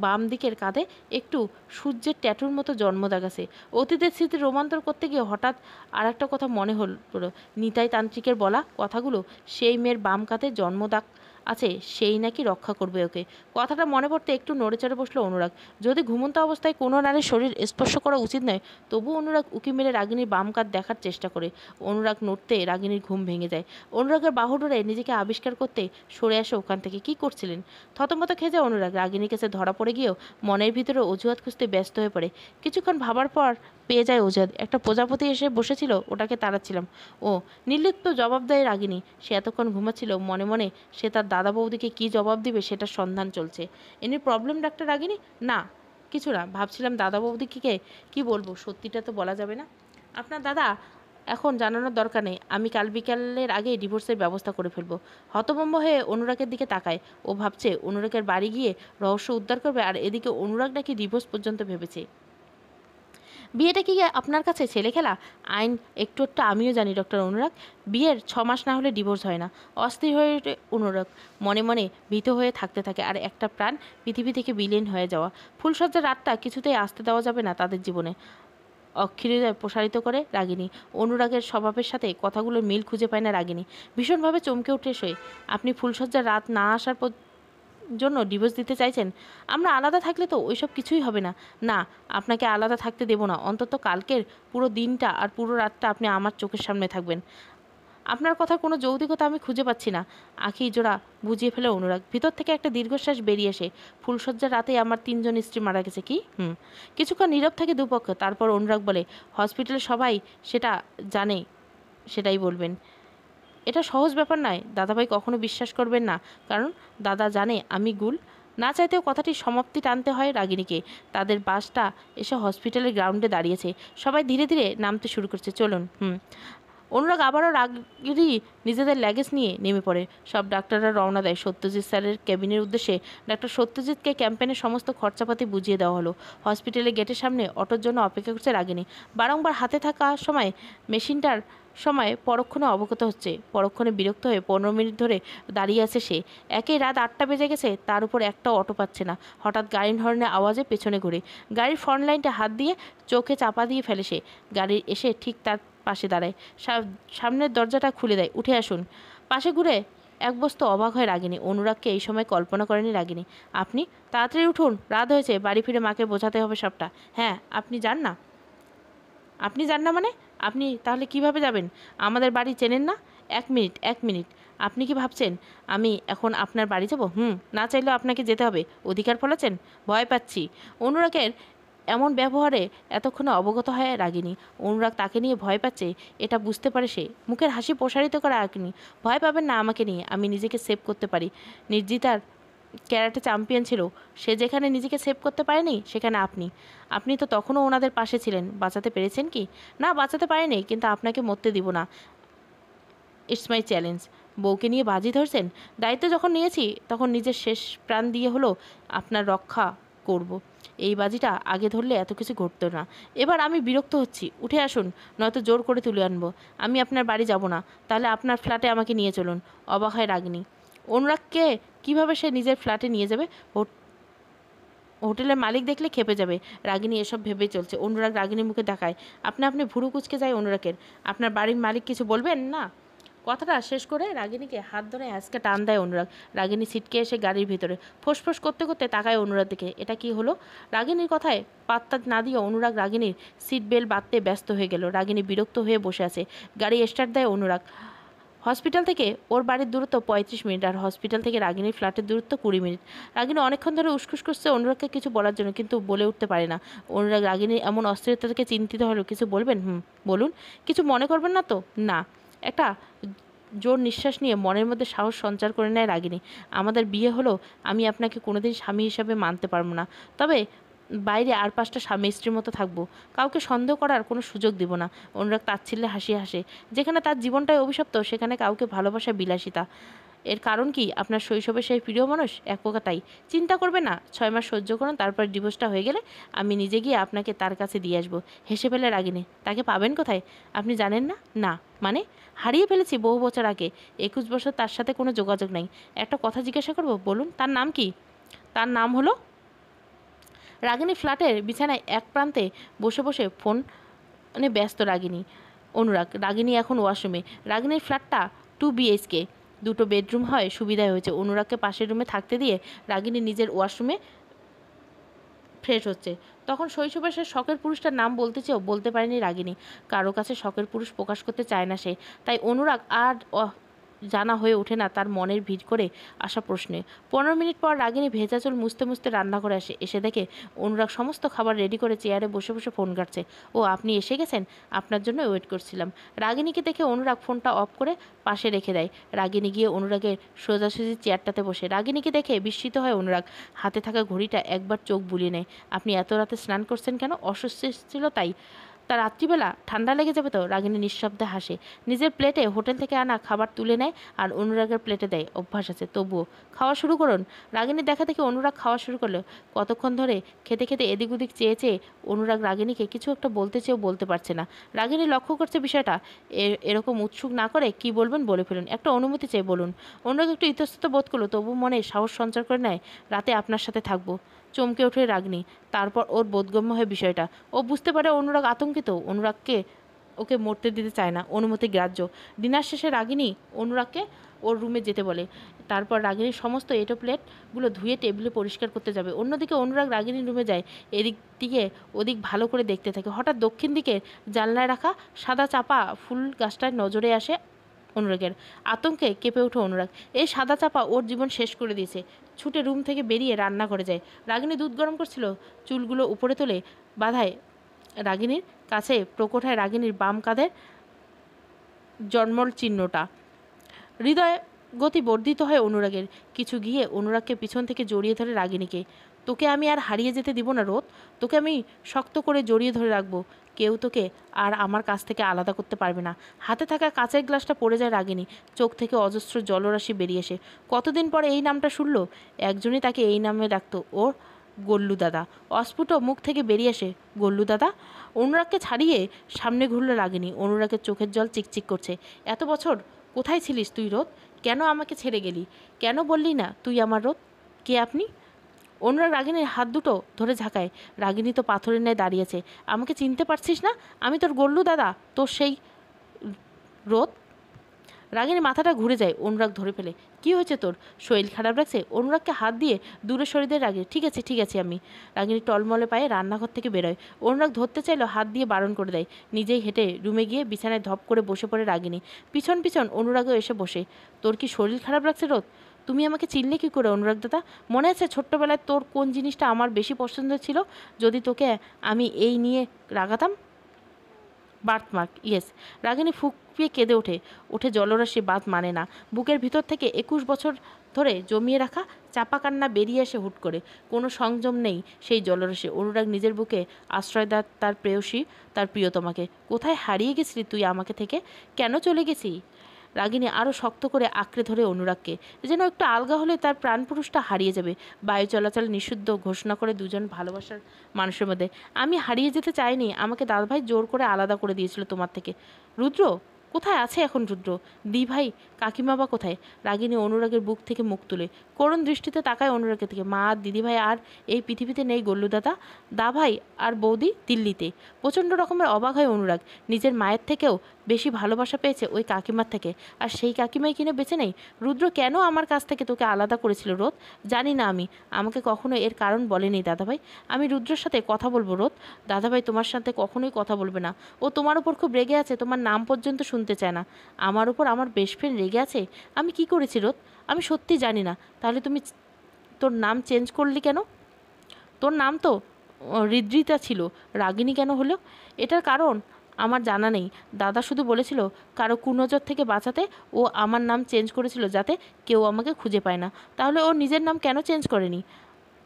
বাম দিকের কাঁধে একটু সূর্যের ট্যাটুর মতো জন্মদাগ আছে। অতীতের স্মৃতি রোমান্তর করতে গিয়ে হঠাৎ আর একটা কথা মনে হলো, নিতাই তান্ত্রিকের বলা কথাগুলো। সেই মেয়ের বাম কাঁধে জন্মদাগ আছে, সেই নাকি রক্ষা করবে ওকে। কথাটা মনে পড়তে একটু নড়েচড়ে বসলো অনুরাগ। যদি ঘুমন্ত অবস্থায় কোনো নারীর শরীর স্পর্শ করা উচিত নয়, তবু অনুরাগ উকি মেরে রাগিনীর বাম কাঁধ দেখার চেষ্টা করে। অনুরাগ নড়তে রাগিনীর ঘুম ভেঙে যায়। অনুরাগের বাহু ডোরে নিজেকে আবিষ্কার করতে সরে আসে ওখান থেকে। কি করছিলেন? থতমত খেয়ে যায় অনুরাগ। রাগিনীর কাছে ধরা পড়ে গিয়েও মনের ভিতরে অজুহাত খুঁজতে ব্যস্ত হয়ে পড়ে। কিছুক্ষণ ভাবার পর পেয়ে যায় অজুহাত। একটা প্রজাপতি এসে বসেছিল, ওটাকে তাড়াচ্ছিলাম। ও, নির্লিপ্ত জবাব দেয় রাগিনী। সে এতক্ষণ ঘুমাচ্ছিল, মনে মনে সে তার দাদা বৌদিকে কী জবাব দিবে সেটার সন্ধান চলছে। এনি প্রবলেম ডাক্তার রাগিনী? না, কিছু না, ভাবছিলাম দাদা বৌদিকে কি বলবো, সত্যিটা তো বলা যাবে না। আপনার দাদা এখন জানানোর দরকার নেই, আমি কাল বিকালের আগেই ডিভোর্সের ব্যবস্থা করে ফেলবো। হতভম্ব হয়ে অনুরাগের দিকে তাকায়। ও ভাবছে অনুরাগের বাড়ি গিয়ে রহস্য উদ্ধার করবে, আর এদিকে অনুরাগ নাকি ডিভোর্স পর্যন্ত ভেবেছে। বিয়েটা কি আপনার কাছে ছেলে খেলা? আইন একটু একটু আমিও জানি ডক্টর অনুরাগ। বিয়ের 6 মাস না হলে ডিভোর্স হয় না। অস্থির হয়ে ওঠে অনুরাগ, মনে মনে ভীত হয়ে থাকতে থাকে। আর একটা প্রাণ পৃথিবী থেকে বিলীন হয়ে যাওয়া। ফুলসজ্জার রাতটা কিছুতেই আসতে দেওয়া যাবে না তাদের জীবনে। অক্ষিরোদয় প্রসারিত করে রাগিনী। অনুরাগের স্বভাবের সাথে কথাগুলোর মিল খুঁজে পায় না রাগিনী। ভীষণভাবে চমকে উঠে সে। আপনি ফুলসজ্জার রাত না আসার জন্য ডিভোর্স দিতে চাইছেন? আমরা আলাদা থাকলে তো ওইসব কিছুই হবে না। না, আপনাকে আলাদা থাকতে দেব না। অন্তত কালকের পুরো দিনটা আর পুরো রাতটা আপনি আমার চোখের সামনে থাকবেন। আপনার কথা কোনো যৌক্তিকতা আমি খুঁজে পাচ্ছি না। আঁখি জোড়া বুঝিয়ে ফেলে অনুরাগ। ভিতর থেকে একটা দীর্ঘশ্বাস বেরিয়ে আসে। ফুলশয্যার রাতে আমার 3জন স্ত্রী মারা গেছে কি? কিছুক্ষণ নীরব থাকে দুপক্ষ। তারপর অনুরাগ বলে, হসপিটালে সবাই সেটা জানে, সেটাই বলবেন। এটা সহজ ব্যাপার নয় দাদাভাই, কখনো বিশ্বাস করবেন না। কারণ দাদা জানে আমি গুল। না চাইতেও কথাটি সমাপ্তি টানতে হয় রাগিনীকে। তাদের বাসটা এসে হসপিটালের গ্রাউন্ডে দাঁড়িয়েছে। সবাই ধীরে ধীরে নামতে শুরু করছে। চলুন। অনুরাগ আবারও রাগেরই নিজেদের লাগেজ নিয়ে নেমে পড়ে। সব ডাক্তাররা রওনা দেয় সত্যজিৎ স্যারের কেবিনের উদ্দেশ্যে। ডাক্তার সত্যজিৎকে ক্যাম্পেনের সমস্ত খরচাপাতি বুঝিয়ে দেওয়া হলো। হসপিটালের গেটের সামনে অটোর জন্য অপেক্ষা করছে রাগিনী। বারংবার হাতে থাকা সময় মেশিনটার সময় পরক্ষণে অবগত হচ্ছে। পরক্ষণে বিরক্ত হয়ে 15 মিনিট ধরে দাঁড়িয়ে আছে সে। একেই রাত 8টা বেজে গেছে, তার উপর একটাও অটো পাচ্ছে না। হঠাৎ গাড়ির হর্নের আওয়াজে পেছনে ঘুরে গাড়ির ফ্রন্ট লাইনটা হাত দিয়ে চোখে চাপা দিয়ে ফেলে সে। গাড়ির এসে ঠিক তার পাশে দাঁড়ায়। সামনের দরজাটা খুলে দেয়। উঠে আসুন। পাশে ঘুরে এক বস্তু অবাক হয় রাগিনী। অনুরাগকে এই সময় কল্পনা করেনি রাগিনী। আপনি তাড়াতাড়ি উঠুন, রাত হয়েছে, বাড়ি ফিরে মাকে বোঝাতে হবে সবটা। হ্যাঁ, আপনি যান না। আপনি যান না মানে? আপনি তাহলে কিভাবে যাবেন? আমাদের বাড়ি চেনেন না? 1 মিনিট। আপনি কি ভাবছেন আমি এখন আপনার বাড়ি যাব? না চাইলেও আপনাকে যেতে হবে। অধিকার ফলাচ্ছেন? ভয় পাচ্ছি। অনুরাগের এমন ব্যবহারে এতক্ষণে অবগত হয় রাগিনী। অনুরাগ তাকে নিয়ে ভয় পাচ্ছে এটা বুঝতে পারে সে। মুখের হাসি প্রসারিত করে রাগিনী। ভয় পাবেন না আমাকে নিয়ে, আমি নিজেকে সেভ করতে পারি। নির্জিতার ক্যারাটে চ্যাম্পিয়ন ছিল, সে যেখানে নিজেকে সেভ করতে পারেনি সেখানে আপনি তো তখনও ওনাদের পাশে ছিলেন। বাঁচাতে পেরেছেন কি? না, বাঁচাতে পারেনি, কিন্তু আপনাকে মরতে দিব না। It's my challenge. বউকে নিয়ে বাজি ধরছেন? দায়িত্ব যখন নিয়েছি তখন নিজের শেষ প্রাণ দিয়ে হলো আপনার রক্ষা করব। এই বাজিটা আগে ধরলে এত কিছু ঘটতো না। এবার আমি বিরক্ত হচ্ছি। উঠে আসুন, নয়তো জোর করে তুলে আনবো। আমি আপনার বাড়ি যাব না। তাহলে আপনার ফ্ল্যাটে আমাকে নিয়ে চলুন। অবাক হয় রাগিনী। অনুরাগকে কিভাবে সে নিজের ফ্ল্যাটে নিয়ে যাবে? হোটেলের মালিক দেখলে খেপে যাবে। রাগিনী এসব ভেবেই চলছে। অনুরাগ রাগিনীর মুখে দেখায়। আপনি ভুরু কুচকে যায় অনুরাগের। আপনার বাড়ির মালিক কিছু বলবেন না? কথাটা শেষ করে রাগিনীকে হাত ধরে আজকে টান দেয় অনুরাগ। রাগিনী ছিটকে এসে গাড়ির ভিতরে ফোঁস করতে করতে তাকায় অনুরাগ দিকে। এটা কি হলো? রাগিনীর কথায় পাত্তা না দিয়ে অনুরাগ রাগিনীর সিট বেল্ট বাঁধতে ব্যস্ত হয়ে গেল। রাগিনী বিরক্ত হয়ে বসে আছে। গাড়ি স্টার্ট দেয় অনুরাগ। হসপিটাল থেকে ওর বাড়ির দূরত্ব 35 মিনিট, আর হসপিটাল থেকে রাগিনীর ফ্ল্যাটের দূরত্ব 20 মিনিট। রাগিনী অনেকক্ষণ ধরে উসখুস করছে অনুরাগকে কিছু বলার জন্য, কিন্তু বলে উঠতে পারে না। অনুরাগ রাগিনীর এমন অস্থিরতা থেকে চিন্তিত হলো। কিছু বলবেন? বলুন। কিছু মনে করবেন না তো? না। একটা জোর নিঃশ্বাস নিয়ে মনের মধ্যে সাহস সঞ্চার করে নেয় রাগিনী। আমাদের বিয়ে হলো, আমি আপনাকে কোনোদিন স্বামী হিসাবে মানতে পারবো না। তবে বাইরে আর 5টা স্বামী স্ত্রীর মতো থাকবো। কাউকে সন্দেহ করার কোনো সুযোগ দিব না। অনুরাগ তাচ্ছিল্যে হাসি হাসে। যেখানে তার জীবনটাই অভিশপ্ত সেখানে কাউকে ভালোবাসা বিলাসিতা। এর কারণ কি? আপনার শৈশবের সেই প্রিয় মানুষ, এক প্রকার তাই। চিন্তা করবে না, 6 মাস সহ্য করুন, তারপর ডিভোর্সটা হয়ে গেলে আমি নিজে গিয়ে আপনাকে তার কাছে দিয়ে আসবো। হেসে ফেলে রাগিনী। তাকে পাবেন কোথায়? আপনি জানেন না? না মানে? হারিয়ে ফেলেছি বহু বছর আগে। 21 বছর তার সাথে কোনো যোগাযোগ নাই। একটা কথা জিজ্ঞাসা করবো? বলুন। তার নাম কি? তার নাম হলো রাগিনী ফ্ল্যাটের বিছানায় এক প্রান্তে বসে বসে ফোন ব্যস্ত রাগিনী। অনুরাগ। রাগিনী এখন ওয়াশরুমে। রাগিনীর ফ্ল্যাটটা 2 BHK, 2টো বেডরুম হয়, সুবিধায় হয়েছে। অনুরাগকে পাশের রুমে থাকতে দিয়ে রাগিনী নিজের ওয়াশরুমে ফ্রেশ হচ্ছে। তখন শৈশবের সে শখের পুরুষটার নাম বলতে চেয়েও বলতে পারেনি রাগিনী। কারো কাছে শখের পুরুষ প্রকাশ করতে চায় না সে। তাই অনুরাগ আর জানা হয়ে ওঠে না তার মনের ভিড় করে আসা প্রশ্নে। 15 মিনিট পর রাগিনী ভেজা চুল মুছতে মুছতে রান্না করে এসে দেখে অনুরাগ সমস্ত খাবার রেডি করে চেয়ারে বসে বসে ফোন ঘাঁটছে। ও, আপনি এসে গেছেন? আপনার জন্য ওয়েট করছিলাম। রাগিনীকে দেখে অনুরাগ ফোনটা অফ করে পাশে রেখে দেয়। রাগিনী গিয়ে অনুরাগের সোজাসুজি চেয়ারটাতে বসে। রাগিনীকে দেখে বিস্মিত হয় অনুরাগ। হাতে থাকা ঘড়িটা একবার চোখ বুলিয়ে নেয়। আপনি এত রাতে স্নান করছেন কেন? অস্বস্তি ছিল তাই? তা রাত্রিবেলা ঠান্ডা লেগে যাবে তো? রাগিনী নিঃশব্দে হাসে। নিজের প্লেটে হোটেল থেকে আনা খাবার তুলে নেয় আর অনুরাগের প্লেটে দেয়। অভ্যাস আছে তবুও। খাওয়া শুরু করুন। রাগিনী দেখা দেখে অনুরাগ খাওয়া শুরু করলো। কতক্ষণ ধরে খেতে খেতে এদিক ওদিক চেয়ে চেয়ে অনুরাগ রাগিনীকে কিছু একটা বলতে চেয়েও বলতে পারছে না। রাগিনী লক্ষ্য করছে বিষয়টা। এরকম উৎসুক না করে কি বলবেন বলে ফেলুন। একটা অনুমতি চেয়ে বলুন। অনুরাগ একটু ইতস্তত বোধ করলো, তবু মনে সাহস সঞ্চার করে নেয়। রাতে আপনার সাথে থাকবো। চমকে ওঠে রাগিনী। তারপর ওর বোধগম্য হয় বিষয়টা। ও বুঝতে পারে অনুরাগ আতঙ্কিত। ওকে মরতে দিতে চায় না। অনুমতি গ্রাহ্য। ডিনার শেষে রাগিনী অনুরাগকে ওর রুমে যেতে বলে। তারপর রাগিনীর সমস্ত এঁটো প্লেটগুলো ধুয়ে টেবিলে পরিষ্কার করতে যাবে। অন্যদিকে অনুরাগ রাগিনীর রুমে যায়, এদিক দিকে ওদিক ভালো করে দেখতে থাকে। হঠাৎ দক্ষিণ দিকে জানলায় রাখা সাদা চাপা ফুল গাছটায় নজরে আসে অনুরাগের। আতঙ্কে কেঁপে ওঠে অনুরাগ। এই সাদা চাপা ওর জীবন শেষ করে দিয়েছে। ছুটে রুম থেকে বেরিয়ে রান্না করে যায়। রাগিনী দুধ গরম করছিল, চুলগুলো উপরে তুলে বাঁধায় রাগিনীর কাছে প্রকোঠায় রাগিনীর বাম কাঁধের জন্মল চিহ্নটা। হৃদয় গতি বর্ধিত হয় অনুরাগের। কিছু গিয়ে অনুরাগকে পিছন থেকে জড়িয়ে ধরে রাগিনীকে। তোকে আমি আর হারিয়ে যেতে দিব না রোদ, তোকে আমি শক্ত করে জড়িয়ে ধরে রাখবো। কেউ তোকে আর আমার কাছ থেকে আলাদা করতে পারবে না। হাতে থাকা কাঁচের গ্লাসটা পড়ে যায় রাগিনী। চোখ থেকে অজস্র জলরাশি বেরিয়ে আসে। কতদিন পরে এই নামটা শুনল। একজনই তাকে এই নামে ডাকত, ওর গল্লু দাদা। অস্ফুট মুখ থেকে বেরিয়ে আসে, গল্লু দাদা। অনুরাগকে ছাড়িয়ে সামনে ঘুরল রাগিনী। অনুরাগের চোখের জল চিকচিক করছে। এত বছর কোথায় ছিলিস তুই রোদ? কেন আমাকে ছেড়ে গেলি? কেন বললি না তুই আমার রোদ? কে আপনি? অনুরাগ রাগিনীর হাত দুটো ধরে ঝাঁকায়। রাগিনী তো পাথরের ন্যায় দাঁড়িয়েছে। আমাকে চিনতে পারছিস না? আমি তোর গল্লু দাদা, তোর সেই রোদ। রাগিনী মাথাটা ঘুরে যায়। অনুরাগ ধরে ফেলে, কি হয়েছে তোর? শরীর খারাপ লাগছে? অনুরাগকে হাত দিয়ে দূরে সরে দেয় রাগে। ঠিক আছে ঠিক আছে আমি। রাগিনী টলমলে পায়ে রান্নাঘর থেকে বেরোয়। অনুরাগ ধরতে চাইলেও হাত দিয়ে বারণ করে দেয়। নিজেই হেঁটে রুমে গিয়ে বিছানায় ধপ করে বসে পড়ে রাগিনী। পিছন পিছন অনুরাগও এসে বসে। তোর কি শরীর খারাপ লাগছে রোদ? তুমি আমাকে চিনলে কি করে অনুরাগ দাদা? মনে আছে ছোট্টবেলায় তোর কোন জিনিসটা আমার বেশি পছন্দ ছিল? যদি তোকে আমি এই নিয়ে রাগাতাম? Birthmark, yes. রাগিনী ফুঁপিয়ে কেঁদে ওঠে জলরাশি বাদ মানে না। বুকের ভিতর থেকে 21 বছর ধরে জমিয়ে রাখা চাপা কান্না বেরিয়ে আসে হুট করে। কোনো সংযম নেই সেই জলরাশি। অনুরাগ নিজের বুকে আশ্রয় দেয় তার প্রেয়সী, তার প্রিয়তমাকে। কোথায় হারিয়ে গেছিলি তুই আমাকে থেকে? কেন চলে গেছি? রাগিনী আরও শক্ত করে আঁকড়ে ধরে অনুরাগকে, যেন একটু আলগা হলে তার প্রাণপুরুষটা হারিয়ে যাবে। বায়ু চলাচল নিষিদ্ধ ঘোষণা করে দুজন ভালোবাসার মানুষের মধ্যে। আমি হারিয়ে যেতে চাইনি, আমাকে দাদাভাই জোর করে আলাদা করে দিয়েছিল তোমার থেকে। রুদ্র কোথায় আছে এখন? রুদ্র দি ভাই, কাকিমা বা কোথায়? রাগিনী অনুরাগের বুক থেকে মুখ তুলে করুণ দৃষ্টিতে তাকায় অনুরাগের থেকে। মা আর দিদিভাই আর এই পৃথিবীতে নেই গল্লু দাদা। দা ভাই আর বৌদি দিল্লিতে। প্রচণ্ড রকমের অবাক হয় অনুরাগ। নিজের মায়ের থেকেও বেশি ভালোবাসা পেয়েছে ওই কাকিমার থেকে, আর সেই কাকিমাই কিনে বেঁচে নেই। রুদ্র কেন আমার কাছ থেকে তোকে আলাদা করেছিল রোদ? জানি না আমি, আমাকে কখনো এর কারণ বলেনি দাদাভাই। আমি রুদ্রের সাথে কথা বলবো রোদ। দাদাভাই তোমার সাথে কখনোই কথা বলবে না। ও তোমার উপর খুব রেগে আছে, তোমার নাম পর্যন্ত শুনতে চায় না। আমার উপর আমার বেস্ট ফ্রেন্ড রেগে আছে? আমি কি করেছি রোদ? আমি সত্যি জানি না। তাহলে তুমি তোর নাম চেঞ্জ করলি কেন? তোর নাম তো হৃদ্রিতা ছিল, রাগিনী কেন হলো? এটার কারণ আমার জানা নেই। দাদা শুধু বলেছিল কারো কুনজর থেকে বাঁচাতে ও আমার নাম চেঞ্জ করেছিল, যাতে কেউ আমাকে খুঁজে পায় না। তাহলে ও নিজের নাম কেন চেঞ্জ করেনি?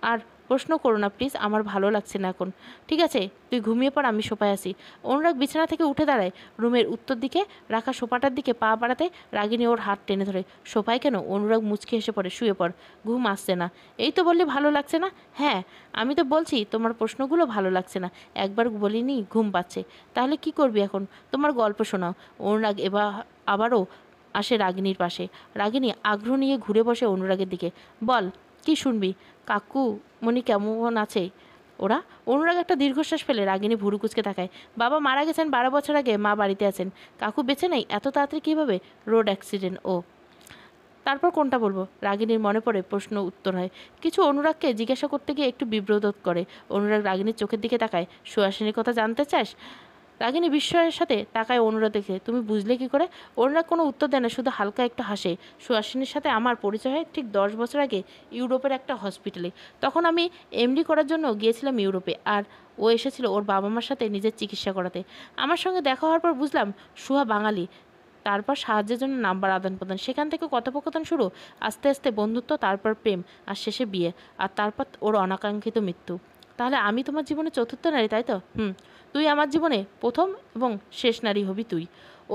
আর প্রশ্ন করো না প্লিজ, আমার ভালো লাগছে না এখন। ঠিক আছে তুই ঘুমিয়ে পড়, আমি সোফায় আসি। অনুরাগ বিছানা থেকে উঠে দাঁড়ায়। রুমের উত্তর দিকে রাখা সোফাটার দিকে পা বাড়াতে রাগিনী ওর হাত টেনে ধরে। সোফায় কেন? অনুরাগ মুচকি হেসে পড়ে। শুয়ে পড়, ঘুম আসছে না। এই তো বললে ভালো লাগছে না। হ্যাঁ আমি তো বলছি তোমার প্রশ্নগুলো ভালো লাগছে না। একবার বলিনি ঘুম পাচ্ছে। তাহলে কি করবি এখন? তোমার গল্প শোনাও। অনুরাগ আবারও আসে রাগিনীর পাশে। রাগিনী আগ্রহ নিয়ে ঘুরে বসে অনুরাগের দিকে। বল কি শুনবি? কাকু মনি কেমন আছে ওরা? অনুরাগ একটা দীর্ঘশ্বাস ফেলে। রাগিনী ভুরু কুচকে তাকায়। বাবা মারা গেছেন 12 বছর আগে, মা বাড়িতে আছেন। কাকু বেঁচে নেই এত তাড়াতাড়ি কীভাবে? Road accident. ও তারপর কোনটা বলবো? রাগিনীর মনে পড়ে প্রশ্ন উত্তর হয়। কিছু অনুরাগকে জিজ্ঞাসা করতে গিয়ে একটু বিব্রত করে। অনুরাগ রাগিনীর চোখের দিকে তাকায়। সুহাসিনীর কথা জানতে চাস? রাগিনী বিস্ময়ের সাথে তাকায় অনুরাগ দেখে। তুমি বুঝলে কি করে? অনুরাগ কোনো উত্তর দেয় না, শুধু হালকা একটু হাসে। সুহাসিনীর সাথে আমার পরিচয় হয় ঠিক 10 বছর আগে ইউরোপের একটা হসপিটালে। তখন আমি এমডি করার জন্য গিয়েছিলাম ইউরোপে, আর ও এসেছিল ওর বাবা মার সাথে নিজের চিকিৎসা করাতে। আমার সঙ্গে দেখা হওয়ার পর বুঝলাম সুহা বাঙালি। তারপর সাহায্যের জন্য নাম্বার আদান প্রদান, সেখান থেকে কথোপকথন শুরু, আস্তে আস্তে বন্ধুত্ব, তারপর প্রেম, আর শেষে বিয়ে, আর তারপর ওর অনাকাঙ্ক্ষিত মৃত্যু। তাহলে আমি তোমার জীবনে চতুর্থ নারী, তাই তো? তুই আমার জীবনে প্রথম এবং শেষ নারী হবি তুই।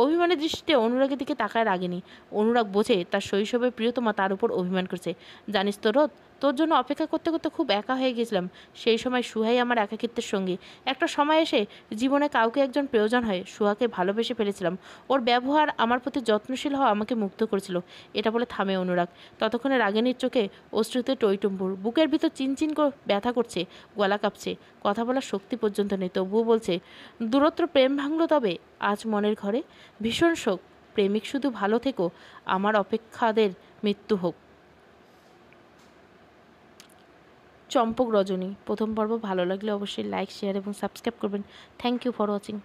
অভিমানের দৃষ্টিতে অনুরাগের দিকে তাকায় রাগিনী। অনুরাগ বোঝে তার শৈশবের প্রিয়তমা তার উপর অভিমান করছে। জানিস তো রোদ, তোর জন্য অপেক্ষা করতে করতে খুব একা হয়ে গেছিলাম। সেই সময় সুহাই আমার একাকিত্বের সঙ্গী। একটা সময় এসে জীবনে কাউকে একজন প্রয়োজন হয়। সুহাকে ভালোবেসে ফেলেছিলাম। ওর ব্যবহার, আমার প্রতি যত্নশীল হওয়া আমাকে মুগ্ধ করেছিল। এটা বলে থামে অনুরাগ। ততক্ষণে রাগিনীর চোখে অশ্রুতে টইটুম্বুর। বুকের ভিতর চিনচিন করে ব্যথা করছে, গলা কাঁপছে, কথা বলার শক্তি পর্যন্ত নেই। তবুও বলছে, দূরত্ব প্রেম ভাঙল তবে আজ মনের ঘরে? ভীষণ শোক প্রেমিক শুধু ভালো থেকো, আমার অপেক্ষাদের মৃত্যু হোক। চম্পক রজনী প্রথম পর্ব ভালো লাগলে অবশ্যই লাইক, শেয়ার এবং সাবস্ক্রাইব করবেন। Thank you for watching.